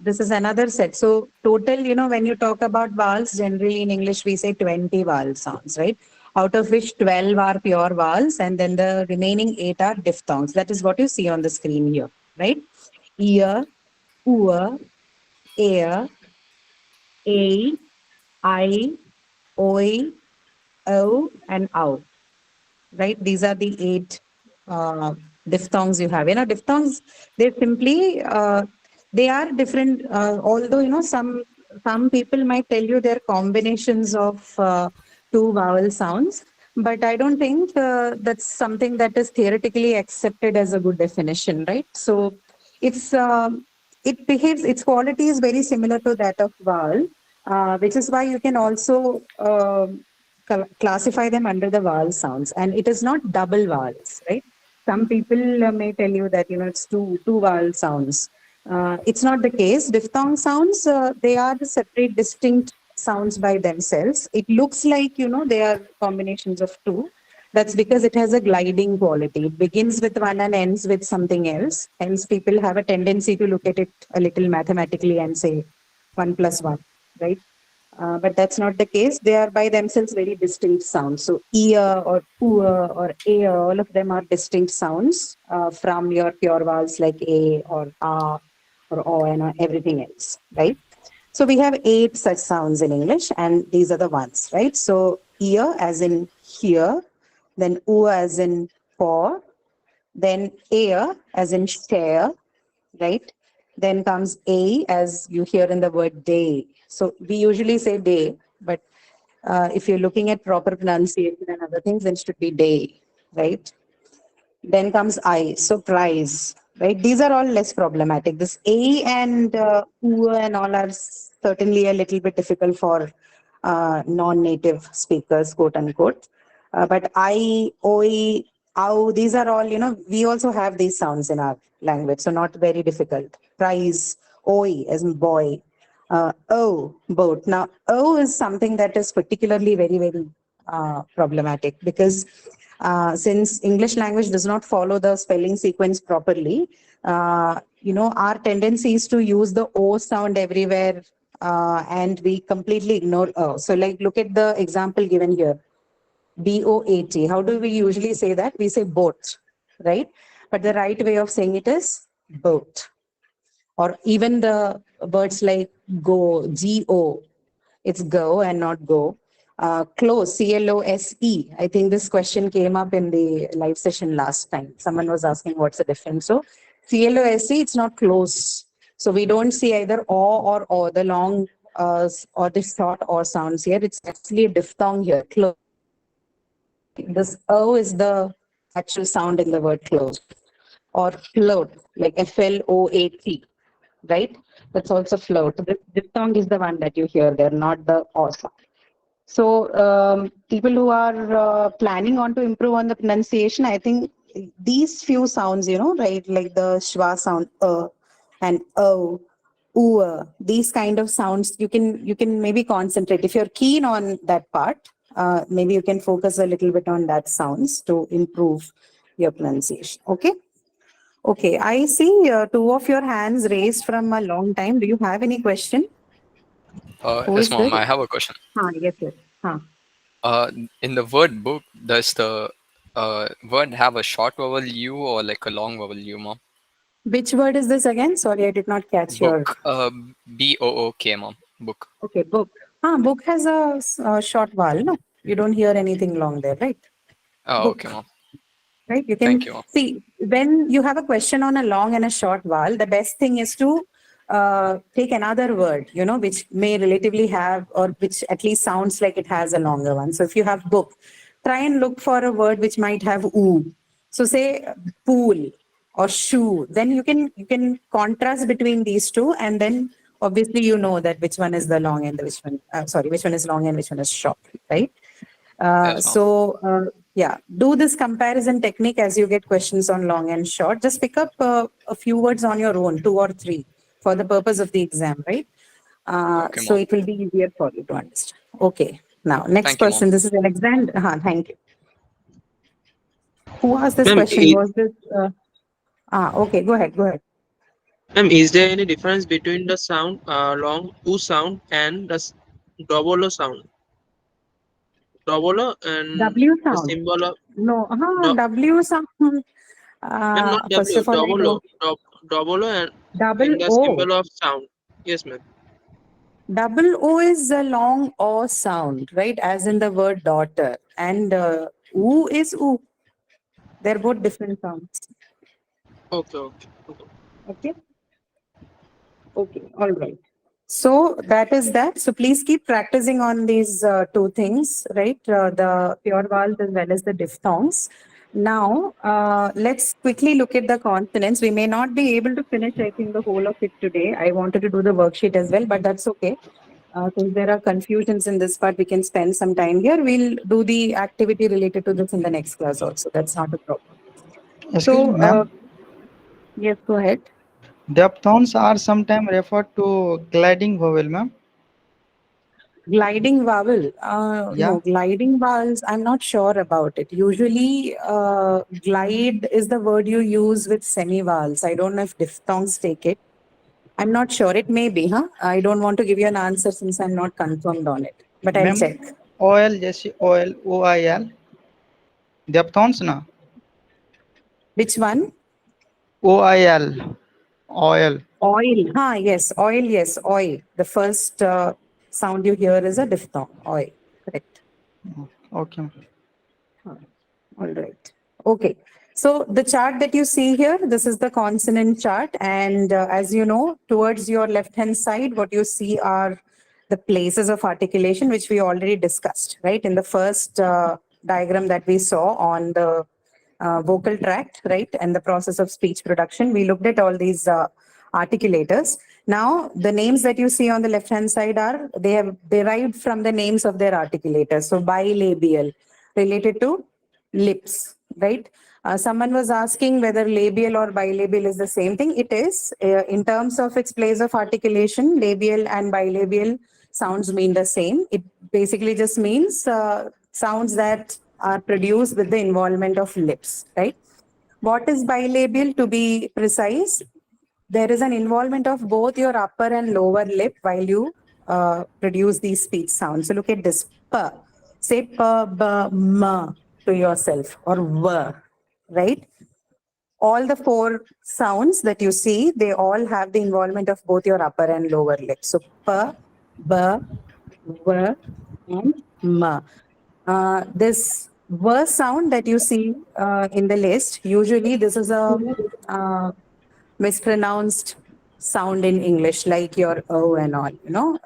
This is another set. So total, when you talk about vowels, generally in English, we say 20 vowel sounds, right? Out of which 12 are pure vowels, and then the remaining 8 are diphthongs. That is what you see on the screen here, right? Ear, oor, air, a, I, oi, o, and ow. Right? These are the 8 diphthongs you have. Diphthongs, they simply, they are different, although, some people might tell you they're combinations of 2 vowel sounds, but I don't think that's something that is theoretically accepted as a good definition, right? So its quality is very similar to that of vowel, which is why you can also classify them under the vowel sounds, and it is not double vowels, right? Some people may tell you that it's two vowel sounds. It's not the case. Diphthong sounds, they are separate, distinct sounds by themselves. It looks like they are combinations of 2. That's because it has a gliding quality. It begins with one and ends with something else. Hence, people have a tendency to look at it a little mathematically and say 1 + 1, right? But that's not the case. They are by themselves very distinct sounds. So ear or oor or air, all of them are distinct sounds from your pure vowels like a or a or o and everything else, right? So we have 8 such sounds in English, and these are the ones, right? So ear as in hear, then oor as in pour, then air as in share, right? Then comes A, as you hear in the word day. So we usually say day, but if you're looking at proper pronunciation and other things, then it should be day, right? Then comes I, so prize, right? These are all less problematic. This A and U and all are certainly a little bit difficult for non-native speakers, quote unquote. But I, oi, ow, these are all, we also have these sounds in our language, so not very difficult. Prize, oi, as in boy. O, boat. Now, O is something that is particularly very, very problematic because since English language does not follow the spelling sequence properly, our tendency is to use the O sound everywhere and we completely ignore O. So like, look at the example given here. B-O-A-T. How do we usually say that? We say boat, right? But the right way of saying it is boat. Or even the words like go, G-O, it's go and not go. Close, C-L-O-S-E. I think this question came up in the live session last time. Someone was asking what's the difference. So C-L-O-S-E, it's not close. So we don't see either or, the long or the short or sounds here. It's actually a diphthong here, close. This O is the actual sound in the word close. Or float, like F-L-O-A-T, right? That's also float. The diphthong is the one that you hear there, not the O sound. So people who are planning on to improve on the pronunciation, I think these few sounds, right, like the schwa sound, and o, these kind of sounds, you can maybe concentrate. If you're keen on that part, maybe you can focus a little bit on that sounds to improve your pronunciation. Okay. Okay, I see two of your hands raised from a long time. Do you have any question? Who Yes, is ma'am. this? I have a question. Yes, yes. In the word book, does the word have a short vowel U or like a long vowel U, ma'am? Which word is this again? Sorry, I did not catch your. Book. B-O-O-K, ma'am. Book. Okay, book. Book has a short vowel. No, you don't hear anything long there, right? Oh, Book. okay, ma'am. Right? You can Thank you, ma'am. see when you have a question on a long and a short vowel, the best thing is to take another word, which may relatively have, or which at least sounds like it has a longer one. So if you have book, try and look for a word which might have oo. So say pool or shoe. Then you can contrast between these two, and then obviously that which one is the long and which one is long and which one is short, right? Yes, ma'am. Yeah, do this comparison technique as you get questions on long and short. Just pick up a few words on your own, 2 or 3, for the purpose of the exam, right? Okay, So ma'am. it will be easier for you to understand. Okay, now next Thank you, person. ma'am. This is Alexander. Thank you. Who asked this Ma'am, question? Was this? Okay, go ahead. ma'am, is there any difference between the sound long U sound and the double O sound? Double O and W the sound. symbol of No, no, W sound. ma'am, not First W, of all, I double O, don't. double O and Double in the O. symbol of sound. Yes, ma'am. Double O is a long O sound, right? As in the word daughter. And oo is oo. They're both different sounds. Okay. Okay. Okay. All right. So that is that. So please keep practicing on these two things, right? The pure vowels as well as the diphthongs. Now, let's quickly look at the consonants. We may not be able to finish, I think, the whole of it today. I wanted to do the worksheet as well, but that's okay. Since there are confusions in this part, we can spend some time here. We'll do the activity related to this in the next class also. That's not a problem. Excuse me, ma'am. Yes, go ahead. Diphthongs are sometimes referred to gliding vowel, ma'am. Gliding vowel. Yeah. No, gliding vowels, I'm not sure about it. Usually, glide is the word you use with semi-vowels. I don't know if diphthongs take it. I'm not sure. It may be, huh? I don't want to give you an answer since I'm not confirmed on it. But I'll Ma'am, check. OL, जैसे OL, OIL. Diphthongs ना? Which one? OIL. Oil. Oil. Yes. Oil, yes. Oil. The first sound you hear is a diphthong. Oil. Correct. Okay. All right. Okay. So the chart that you see here, this is the consonant chart. And as you know, towards your left-hand side, what you see are the places of articulation, which we already discussed, right? In the first diagram that we saw on the vocal tract, right? And the process of speech production, we looked at all these articulators. Now, the names that you see on the left-hand side are, they have derived from the names of their articulators. So bilabial, related to lips, right? Someone was asking whether labial or bilabial is the same thing. It is. In terms of its place of articulation, labial and bilabial sounds mean the same. It basically just means sounds that are produced with the involvement of lips, right? What is bilabial, to be precise? There is an involvement of both your upper and lower lip while you produce these speech sounds. So look at this. Pa. Say pa, ba, ma to yourself, or wa, right? All the four sounds that you see, they all have the involvement of both your upper and lower lip. So pa, ba, wa, and ma. This wa sound that you see in the list, usually this is a mispronounced sound in English, like your O and all, you know.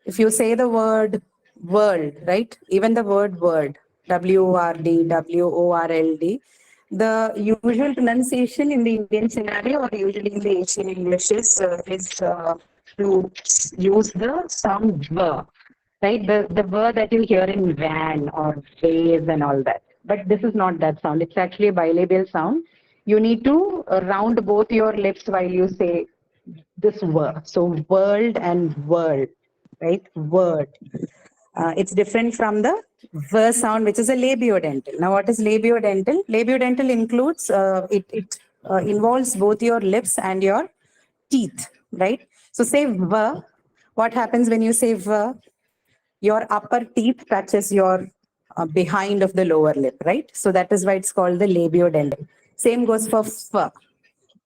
If you say the word world, right? Even the word word, W-O-R-D, W-O-R-L-D, the usual pronunciation in the Indian scenario or usually in the Asian English is to use the sound V, right? The V that you hear in van or phase and all that. But this is not that sound. It's actually a bilabial sound. You need to round both your lips while you say this word. So world and world, right? Word. It's different from the V sound, which is a labiodental. Now, what is labiodental? Labiodental includes, it involves both your lips and your teeth, right? So say V. What happens when you say V? Your upper teeth touches your behind of the lower lip, right? So that is why it's called the labiodental. Same goes for F.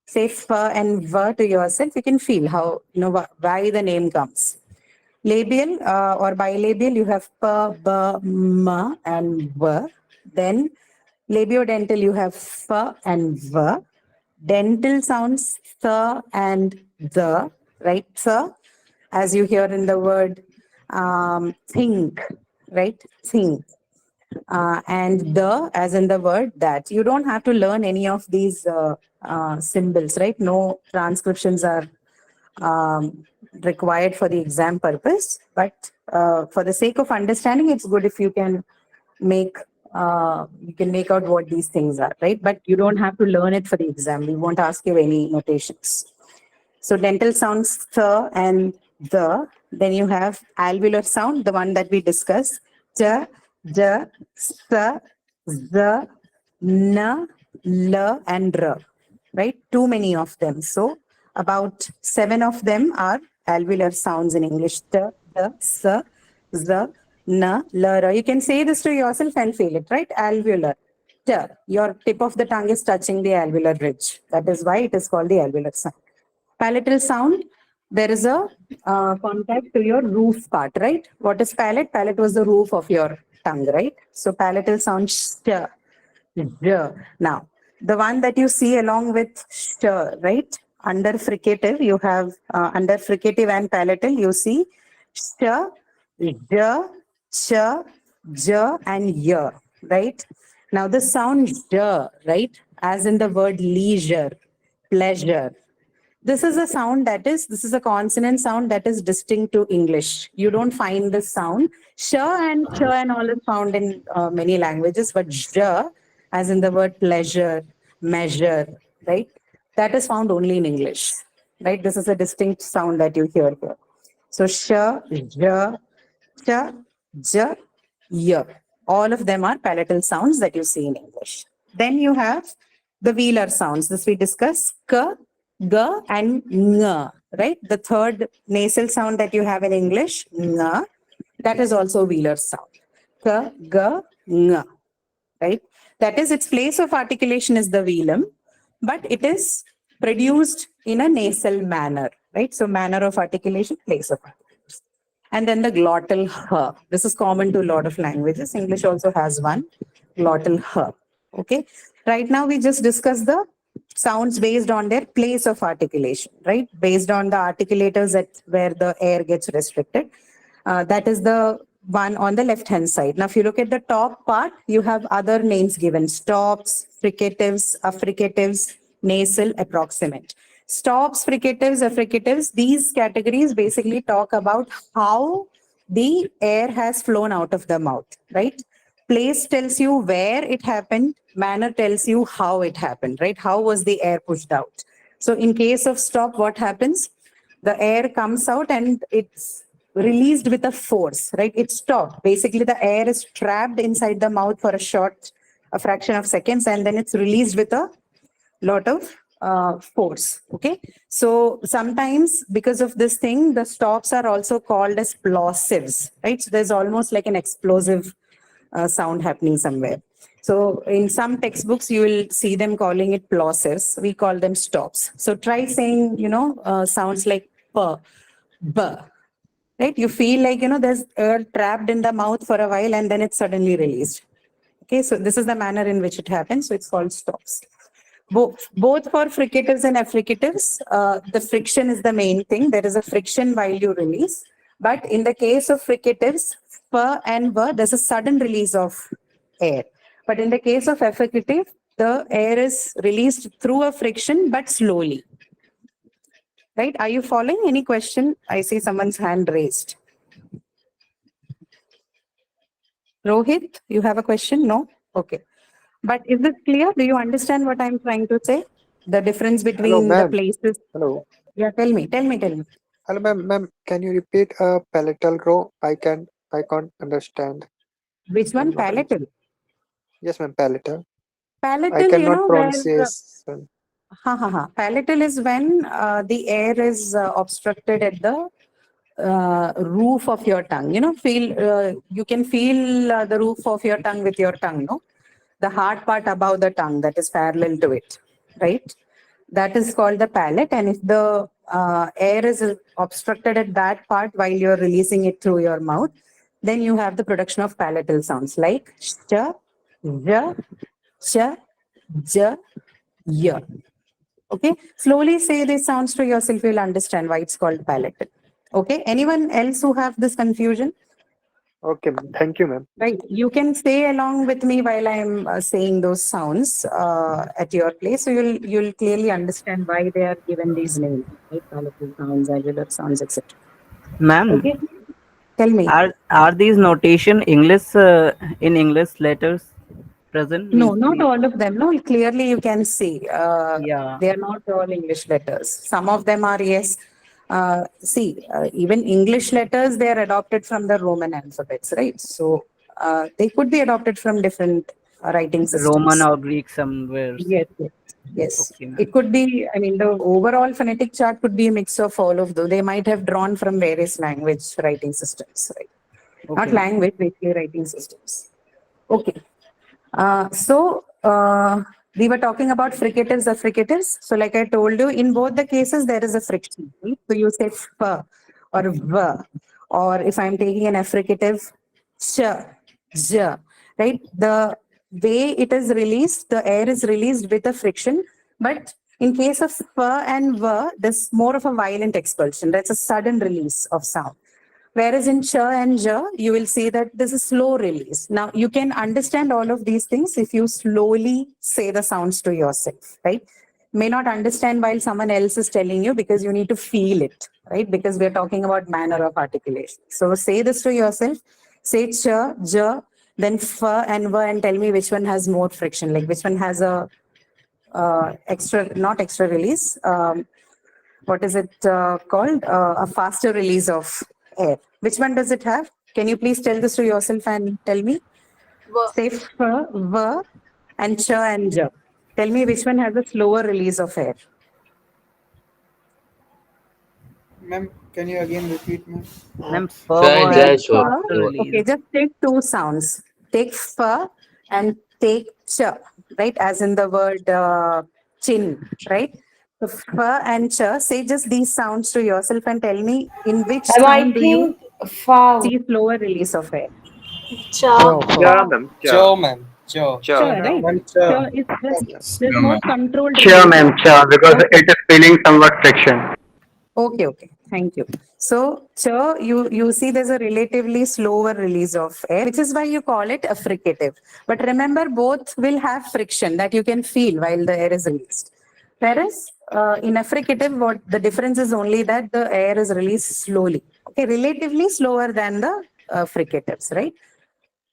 Say F and V to yourself. You can feel how, you know, why the name comes. Labial or bilabial, you have P, B, M, and V. Then labiodental, you have F and V. Dental sounds Th and the, right? Th, as you hear in the word think, right? Think. And the, as in the word that. You don't have to learn any of these symbols, right? No transcriptions are required for the exam purpose, but for the sake of understanding, it's good if you can make out what these things are, right? But you don't have to learn it for the exam. We won't ask you any notations. So dental sounds th and the. Then you have alveolar sound, the one that we discussed. J, j, s, z, n, l, and r, right? Too many of them. So about 7 of them are alveolar sounds in English. T, d, s, z, n, l, r. You can say this to yourself and feel it, right? Alveolar. T, your tip of the tongue is touching the alveolar ridge. That is why it is called the alveolar sound. Palatal sound, there is a contact to your roof part, right? What is palate? Palate was the roof of your tongue, right? So palatal sound sh. Now, the one that you see along with sh, right? Under fricative, you have under fricative and palatal, you see sh, j, ch, j, and y, right? Now the sound j, right? As in the word leisure, pleasure. This is a sound this is a consonant sound that is distinct to English. You don't find this sound. Sh and ch and all is found in many languages, but j, as in the word pleasure, measure, right? That is found only in English, right? This is a distinct sound that you hear here. So sh, j, ch, j, y. All of them are palatal sounds that you see in English. Then you have the velar sounds. This we discuss. K, g, and ng, right? The third nasal sound that you have in English, ng, that is also velar sound. K, g, ng, right? That is, its place of articulation is the velum, but it is produced in a nasal manner, right? So manner of articulation, place of articulation. And then the glottal h. This is common to a lot of languages. English also has one, glottal h. Okay. Right now we just discussed the sounds based on their place of articulation, right? Based on the articulators at where the air gets restricted. That is the one on the left hand side. Now, if you look at the top part, you have other names given: stops, fricatives, affricatives, nasal, approximate. Stops, fricatives, affricatives, these categories basically talk about how the air has flown out of the mouth, right? Place tells you where it happened, manner tells you how it happened, right? How was the air pushed out? So in case of stop, what happens? The air comes out and it's released with a force, right? It's stopped. Basically, the air is trapped inside the mouth for a fraction of seconds, and then it's released with a lot of force. Okay. So sometimes because of this thing, the stops are also called as plosives, right? So there's almost like an explosive sound happening somewhere. So in some textbooks, you will see them calling it plosives. We call them stops. So try saying, sounds like p, b, right? You feel like, there's air trapped in the mouth for a while and then it's suddenly released. Okay, so this is the manner in which it happens. So it's called stops. Both for fricatives and affricatives, the friction is the main thing. There is a friction while you release. But in the case of fricatives, f and v, there's a sudden release of air. But in the case of affricative, the air is released through a friction, but slowly. Right? Are you following? Any question? I see someone's hand raised. Rohit, you have a question? No? Okay. But is this clear? Do you understand what I'm trying to say? The difference between the places. Hello. Yeah, tell me. Hello, ma'am. Can you repeat palatal row? I can't understand. Which one? Palatal? Yes, ma'am. Palatal. Palatal, I cannot where pronounce. palatal is when the air is obstructed at the roof of your tongue. You can feel the roof of your tongue with your tongue, no? The hard part above the tongue that is parallel to it, right? That is called the palate. And if the air is obstructed at that part while you're releasing it through your mouth, then you have the production of palatal sounds like sh, j, ch, j, y. Okay, slowly say these sounds to yourself, you'll understand why it's called palatal. Okay, anyone else who have this confusion? Okay, ma'am. Thank you, ma'am. Right, you can stay along with me while I'm saying those sounds at your place, so you'll clearly understand why they are given these names, right? Palatal sounds, alveolar sounds, etc. Ma'am, okay, tell me. Are these notation English in English letters present? No, not all of them. No, clearly you can see. Yeah. They are not all English letters. Some of them are, yes. Even English letters, they are adopted from the Roman alphabets, right? So they could be adopted from different writing systems. Roman or Greek somewhere. Yes. Okay, It could be, the overall phonetic chart could be a mix of all of those. They might have drawn from various language writing systems, right? Okay. Not language, basically writing systems. Okay. We were talking about fricatives, affricatives. So like I told you, in both the cases, there is a friction. Right? So you say f or v, or if I'm taking an affricative, ch, j, right? The way it is released, the air is released with a friction. But in case of f and v, there's more of a violent expulsion. That's a sudden release of sound. Whereas in ch and j, you will see that this is slow release. Now, you can understand all of these things if you slowly say the sounds to yourself, right? May not understand while someone else is telling you because you need to feel it, right? Because we're talking about manner of articulation. So say this to yourself, say ch, j, then f and v, and tell me which one has more friction, like which one has a not extra release. What is it called? A faster release of air. Which one does it have? Can you please tell this to yourself and tell me? Say f, v, and ch and j. Tell me which one has a slower release of air. Ma'am, can you again repeat, ma'am? Ma'am, Okay, just take two sounds. Take f and take ch, right? As in the word chin, right? So f and ch, say just these sounds to yourself and tell me in which sound do you see slower release of air. Yeah, ma'am. Cho, ma'am. Sure. Sure, right? Ma'am, Sure, it's there's more controlled. Sure, release. ma'am. Sure, because it is feeling somewhat friction. Okay, okay. Thank you. So, you see there's a relatively slower release of air, which is why you call it a fricative. But remember, both will have friction that you can feel while the air is released. Whereas in a fricative, what the difference is only that the air is released slowly. Okay, relatively slower than the fricatives, right?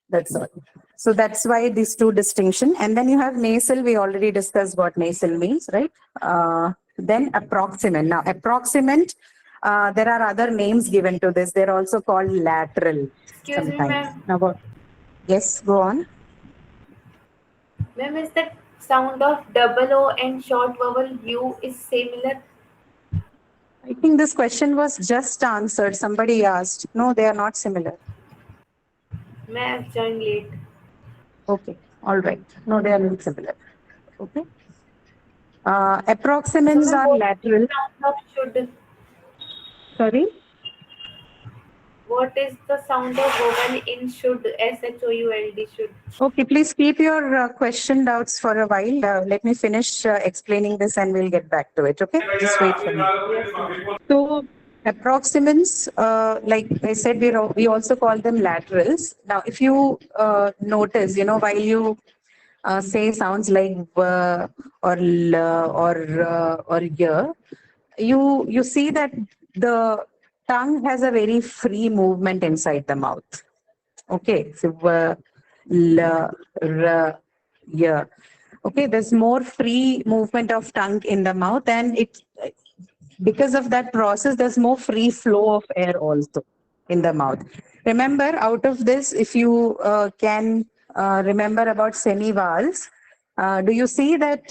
That's all. So that's why these two distinction. And then you have nasal. We already discussed what nasal means, right? Then approximant. Now, approximant, there are other names given to this. They're also called lateral. Excuse me, sometimes. ma'am. Now, what? Yes, go on. Ma'am, is the sound of double O and short vowel U is similar? I think this question was just answered. Somebody asked. No, they are not similar. Ma'am, I've joined late. Okay, all right. No, they are not similar. Okay. Approximants are lateral. Sound of should. Sorry. What is the sound of vowel in should? SHOULD should. Okay, please keep your question doubts for a while. Let me finish explaining this and we'll get back to it. Okay, just wait for me. So, approximants, like I said, we also call them laterals. Now, if you notice, while you say sounds like or l or y, you see that the tongue has a very free movement inside the mouth. Okay, so l, r, y. Okay, there's more free movement of tongue in the mouth, and because of that process, there's more free flow of air also in the mouth. Remember, out of this, if you can remember about semivowels, do you see that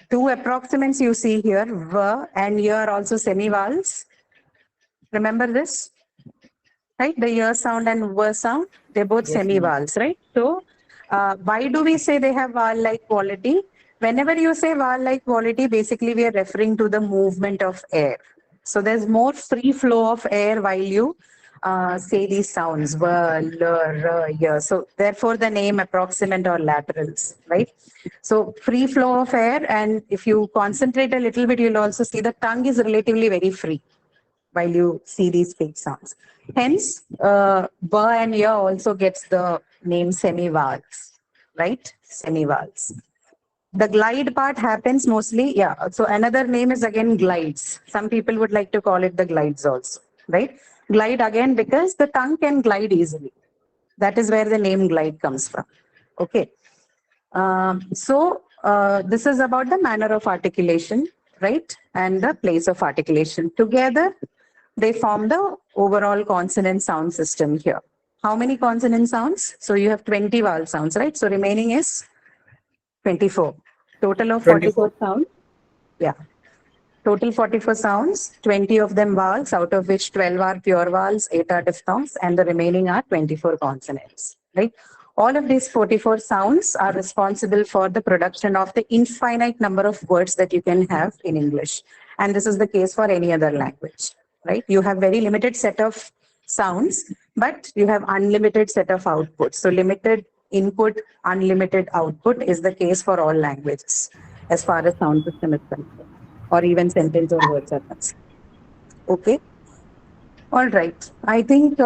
two approximants you see here, v and y are also semivowels? Remember this? Right, the y sound and v sound, they're both Yes, semivowels, right? So, why do we say they have vowel-like quality? Whenever you say vowel-like quality, basically we are referring to the movement of air. So there's more free flow of air while you say these sounds, v, l, r, y. So therefore the name approximant or laterals, right? So free flow of air, and if you concentrate a little bit, you'll also see the tongue is relatively very free while you see these fake sounds. Hence, b and y also gets the name semivowels, right? Semivowels. The glide part happens mostly, yeah. So another name is again glides. Some people would like to call it the glides also, right? Glide again because the tongue can glide easily. That is where the name glide comes from. Okay. This is about the manner of articulation, right? And the place of articulation. Together, they form the overall consonant sound system here. How many consonant sounds? So you have 20 vowel sounds, right? So remaining is 24. Total of 44 sounds. Yeah. Total 44 sounds, 20 of them vowels, out of which 12 are pure vowels, 8 are diphthongs, and the remaining are 24 consonants, right? All of these 44 sounds are responsible for the production of the infinite number of words that you can have in English. And this is the case for any other language, right? You have very limited set of sounds, but you have unlimited set of outputs. So limited input, unlimited output is the case for all languages as far as sound system is concerned, or even sentence or words are concerned. Okay. All right. I think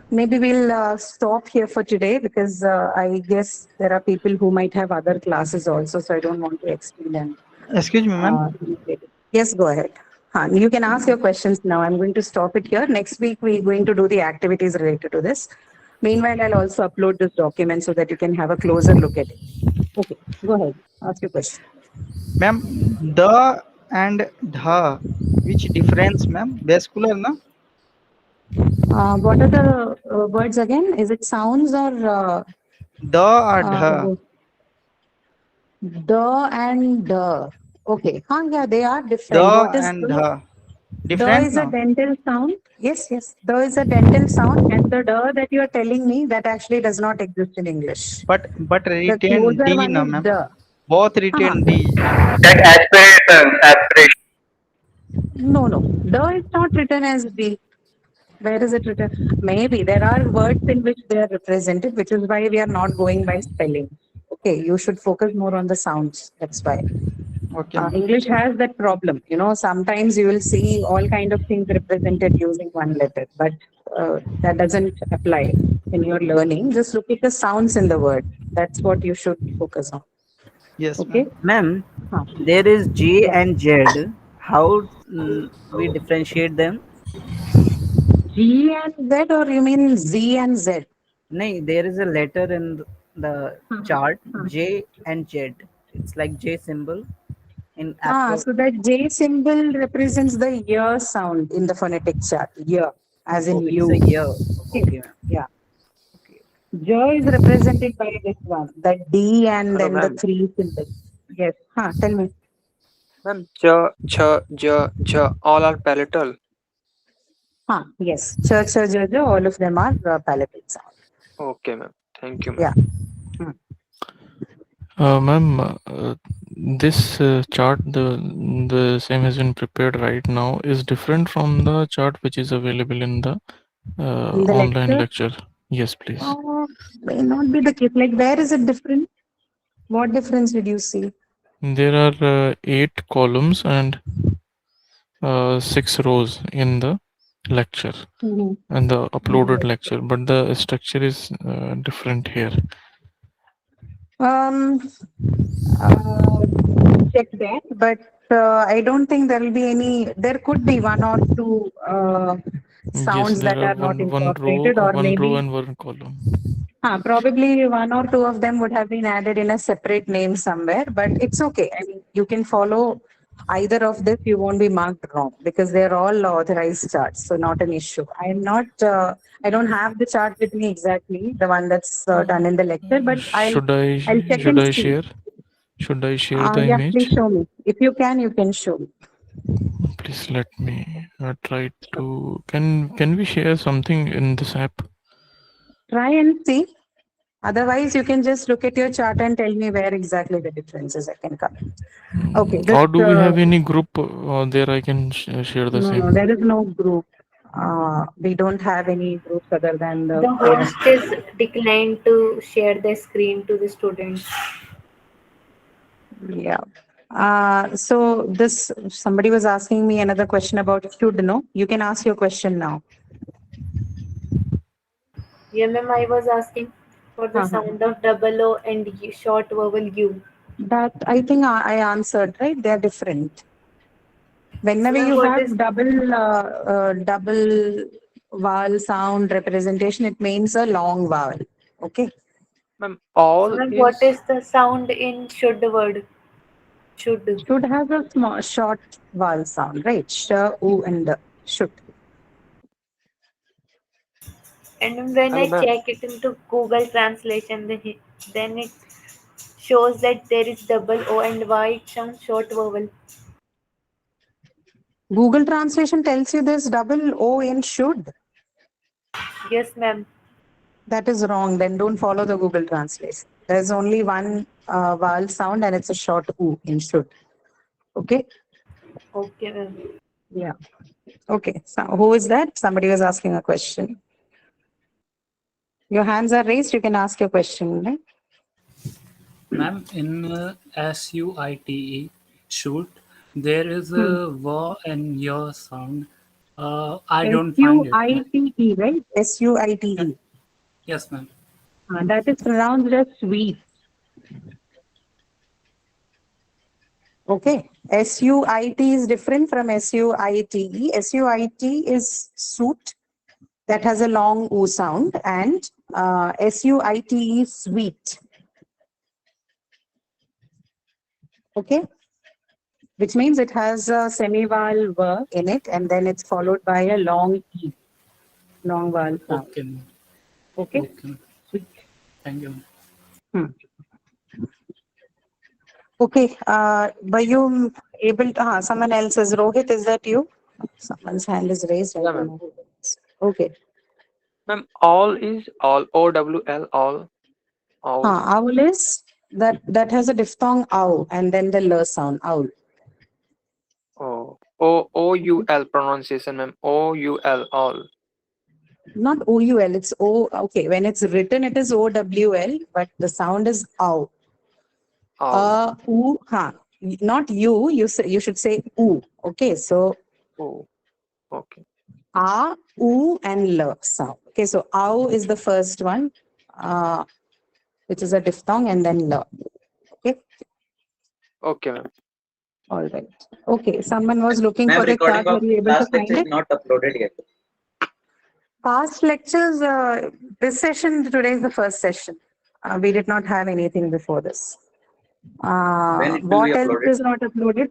maybe we'll stop here for today because I guess there are people who might have other classes also, so I don't want to explain them. Excuse me, ma'am. Yes, go ahead. You can ask your questions now. I'm going to stop it here. Next week, we're going to do the activities related to this. Meanwhile, I'll also upload this document so that you can have a closer look at it. Okay, go ahead. Ask your question. Ma'am, the and dha, which difference, ma'am? Vascular, na? What are the words again? Is it sounds or? The or dha? The and the. Okay. Yeah, they are different. The What is and the? dha. The Different, is a no? dental sound. Yes, yes. The is a dental sound, and the that you are telling me that actually does not exist in English. But The retain closer D, one na, is ma'am? the. Both retain D. That aspiration. No, no. The is not written as D. Where is it written? Maybe there are words in which they are represented, which is why we are not going by spelling. Okay, you should focus more on the sounds. That's why. Okay, ma'am. English has that problem. You know, sometimes you will see all kind of things represented using one letter, but that doesn't apply when you're learning. Just look at the sounds in the word. That's what you should focus on. Yes, Okay. Ma'am, Huh. there is G Yeah. and Z. How we differentiate them? G and Z, or you mean Z and Z? No, there is a letter in the chart, J and Z. It's like J symbol in Apple. So that J symbol represents the year sound in the phonetic chart. Year, as in Oh, you. it's a year. Okay. Okay, ma'am. Yeah. J is represented by this one, that D and Hello, then the ma'am. 3 symbol. Yes. Tell me. Ma'am, ch, ch, j, j, all are palatal. Yes. Ch, ch, j, j, all of them are palatal sound. Okay, ma'am. Thank you, ma'am. Yeah. Ma'am, this chart, the same has been prepared right now, is different from the chart which is available in the In the online lecture? lecture. Yes, please. May not be the case. Like, where is it different? What difference did you see? There are 8 columns and 6 rows in the lecture and the uploaded lecture, but the structure is different here. Check that, but I don't think there will be any. There could be one or two sounds Yes, there that are are not one row, incorporated, or one row maybe and one column. probably one or two of them would have been added in a separate name somewhere, but it's okay. I mean, you can follow either of this, you won't be marked wrong because they're all authorized charts, so not an issue. I'm not, I don't have the chart with me exactly, the one that's done in the lecture, but I'll check Should and I see. share? Should I share the Yeah, please image? show me. If you can show me. Please let me try to. Can we share something in this app? Try and see. Otherwise, you can just look at your chart and tell me where exactly the differences I can come. Okay. This, Or do we have any group there I can share the no, same? no, there is no group. We don't have any groups other than the. The host is declined to share the screen to the students. Yeah. So this, somebody was asking me another question about should know. You can ask your question now. Yeah, ma'am, I was asking for the sound of double O and short vowel U. That I think I answered, right? They're different. Whenever ma'am, you what have is- double vowel sound representation, it means a long vowel. Okay. Ma'am, all Ma'am, is what is the sound in should word? Should. Should has a small short vowel sound, right? Sh, u, and the. Should. And when Hello, I ma'am. check it into Google Translation, then it shows that there is double O and Y it sounds short vowel. Google Translation tells you there's double O in should. Yes, ma'am. That is wrong. Then don't follow the Google Translation. There's only one vowel sound and it's a short U in should. Okay. Okay, ma'am. Yeah. Okay. So who is that? Somebody was asking a question. Your hands are raised. You can ask your question, right? Ma'am, in SUITE, shoot, there is a wa and ya sound. I don't find it. S-U-I-T-E, right? S-U-I-T-E. Yes, ma'am. That is pronounced as sweet. Okay. S-U-I-T is different from S-U-I-T-E. S-U-I-T is suit. That has a long U sound, and S-U-I-T is sweet. Okay. Which means it has a semi-vowel V in it, and then it's followed by a long E. Long vowel sound. Okay, ma'am. Okay. Okay. Sweet. Thank you. Okay. Were you able to, someone else says, Rohit, is that you? Someone's hand is raised. I Yeah, don't ma'am. know who it is. Okay. Ma'am, all is all. O-W-L, all. Owl. Owl is that has a diphthong ow and then the l sound, owl. Oh. O-U-L pronunciation, ma'am. O-U-L, all. Not O-U-L, it's O. Okay, when it's written, it is O-W-L, but the sound is ow. U, ha. Not you. You should say U. Okay, so Oh, okay. A, U, and L sound. Okay, so Au is the first one, which is a diphthong, and then L. Okay. Okay, ma'am. All right. Okay. Someone was looking Ma'am, for the recording chart. of Were you able to last lecture find is it? not uploaded yet. Past lectures, this session, today is the first session. We did not have anything before this. When it will be What else uploaded? is not uploaded?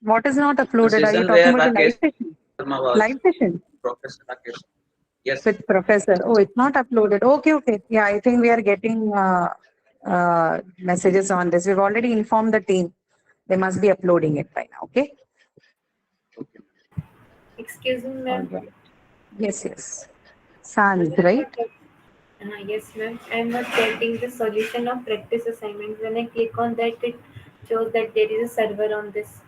What is not The uploaded? Are you session talking where about the live Rakesh session? Sharma was, Live session Professor Rakesh. Yes. with Professor. Oh, it's not uploaded. Okay, okay. Yeah, I think we are getting messages on this. We've already informed the team. They must be uploading it by now. Okay. Excuse me, All ma'am. right. Yes, yes. Sans, right? Yes, ma'am. I'm not getting the solution of practice assignment. When I click on that, it shows that there is a server on this.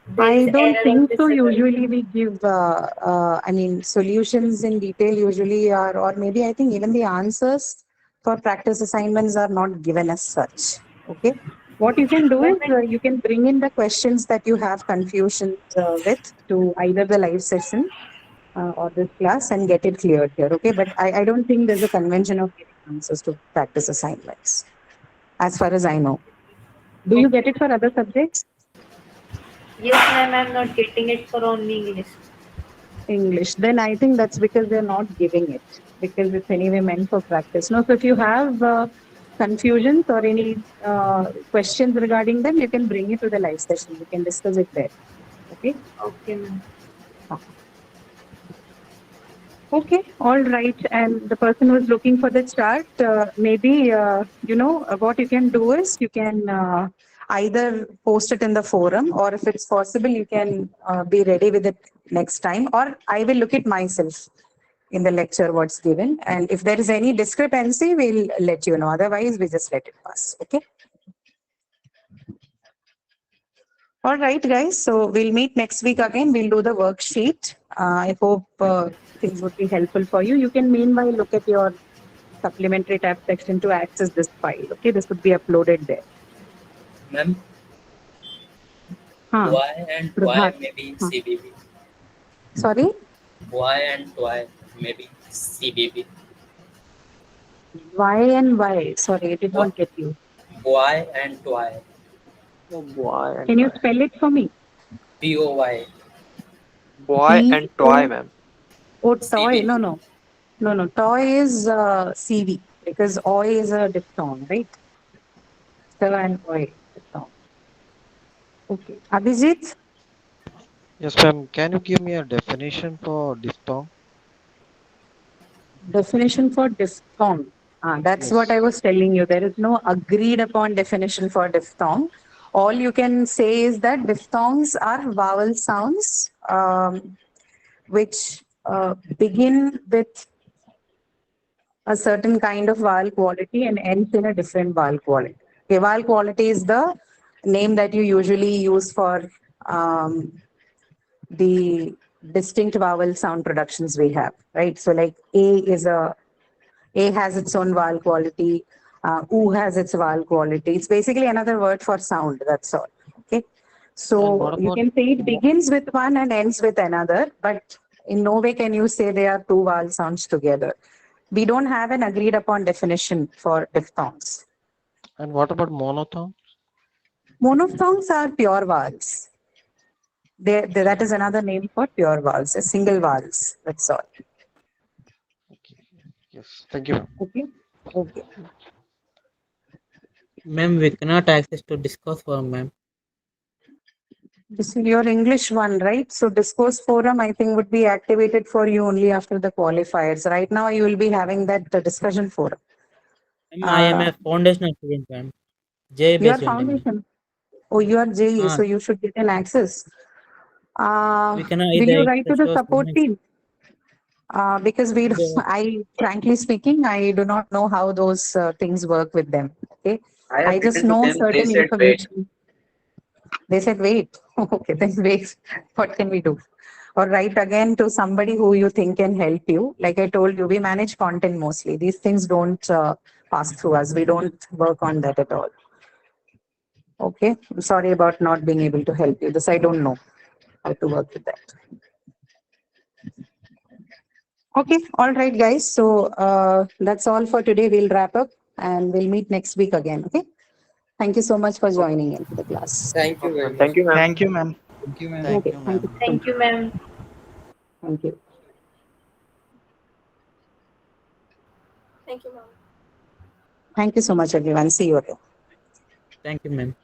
There I is don't error on think this so. server. Usually we give, I mean, solutions in detail usually are, or maybe I think even the answers for practice assignments are not given as such. Okay. What you can do is you can bring in the questions that you have confusion with to either the live session or this class and get it cleared here. Okay. But I don't think there's a convention of giving answers to practice assignments, as far as I know. Do you get it for other subjects? Yes, ma'am. I'm not getting it for only English. English, then I think that's because they're not giving it, because it's anyway meant for practice. No, so if you have confusions or any questions regarding them, you can bring it to the live session. We can discuss it there. Okay. Okay, ma'am. Okay, all right. And the person who's looking for the chart, maybe, what you can do is you can either post it in the forum, or if it's possible, you can be ready with it next time, or I will look it myself in the lecture what's given. And if there is any discrepancy, we'll let you know. Otherwise, we just let it pass. Okay. All right, guys. So we'll meet next week again. We'll do the worksheet. I hope things would be helpful for you. You can meanwhile look at your supplementary tab section to access this file. Okay, this would be uploaded there. Ma'am, Huh. Y and Y Prabhat. maybe Huh. CBB. Sorry? Y and Y maybe CBB. Y and Y. Sorry, I did not get you. Y and Y. Boy and Can you spell it for me? POY. boy P- and toy, ma'am. Oh, toy. No, no. No, no. Toy is CV, because oi is a diphthong, right? So and oi, diphthong. Okay. Abhijit? Yes, ma'am. Can you give me a definition for diphthong? Definition for diphthong. That's what I was telling you. There is no agreed upon definition for diphthong. All you can say is that diphthongs are vowel sounds which begin with a certain kind of vowel quality and ends in a different vowel quality. Okay, vowel quality is the name that you usually use for the distinct vowel sound productions we have, right? So like A has its own vowel quality, U has its vowel quality. It's basically another word for sound, that's all. Okay. And So what you about can say it begins with one and ends with another, but in no way can you say they are two vowel sounds together. We don't have an agreed upon definition for diphthongs. and what about monothong? Monophthongs are pure vowels. That is another name for pure vowels, single vowels. That's all. Yes, thank you. Okay. Okay. Ma'am, we cannot access to Discourse forum, ma'am. This is your English one, right? So Discourse Forum, I think, would be activated for you only after the qualifiers. Right now, you will be having that discussion forum. Ma'am, I am a foundational student, ma'am. J You are based only, ma'am. foundation. Oh, you are JE, so you should get an access. We cannot Will you either write to access the to support team? Because we, frankly speaking, I do not know how those things work with them. Okay, I just know certain information. They said wait. Okay, then wait. What can we do? Or write again to somebody who you think can help you. Like I told you, we manage content mostly. These things don't pass through us. We don't work on that at all. Okay, I'm sorry about not being able to help you. This I don't know how to work with that. Okay, all right, guys. So that's all for today. We'll wrap up and we'll meet next week again. Okay. Thank you so much for joining in the class. Thank you very much. Thank you, ma'am. Thank you, ma'am. Thank you, ma'am. Okay, thank you. Thank you, ma'am. Thank you. Thank you, ma'am. Thank you so much, everyone. See you again. Thank you, ma'am.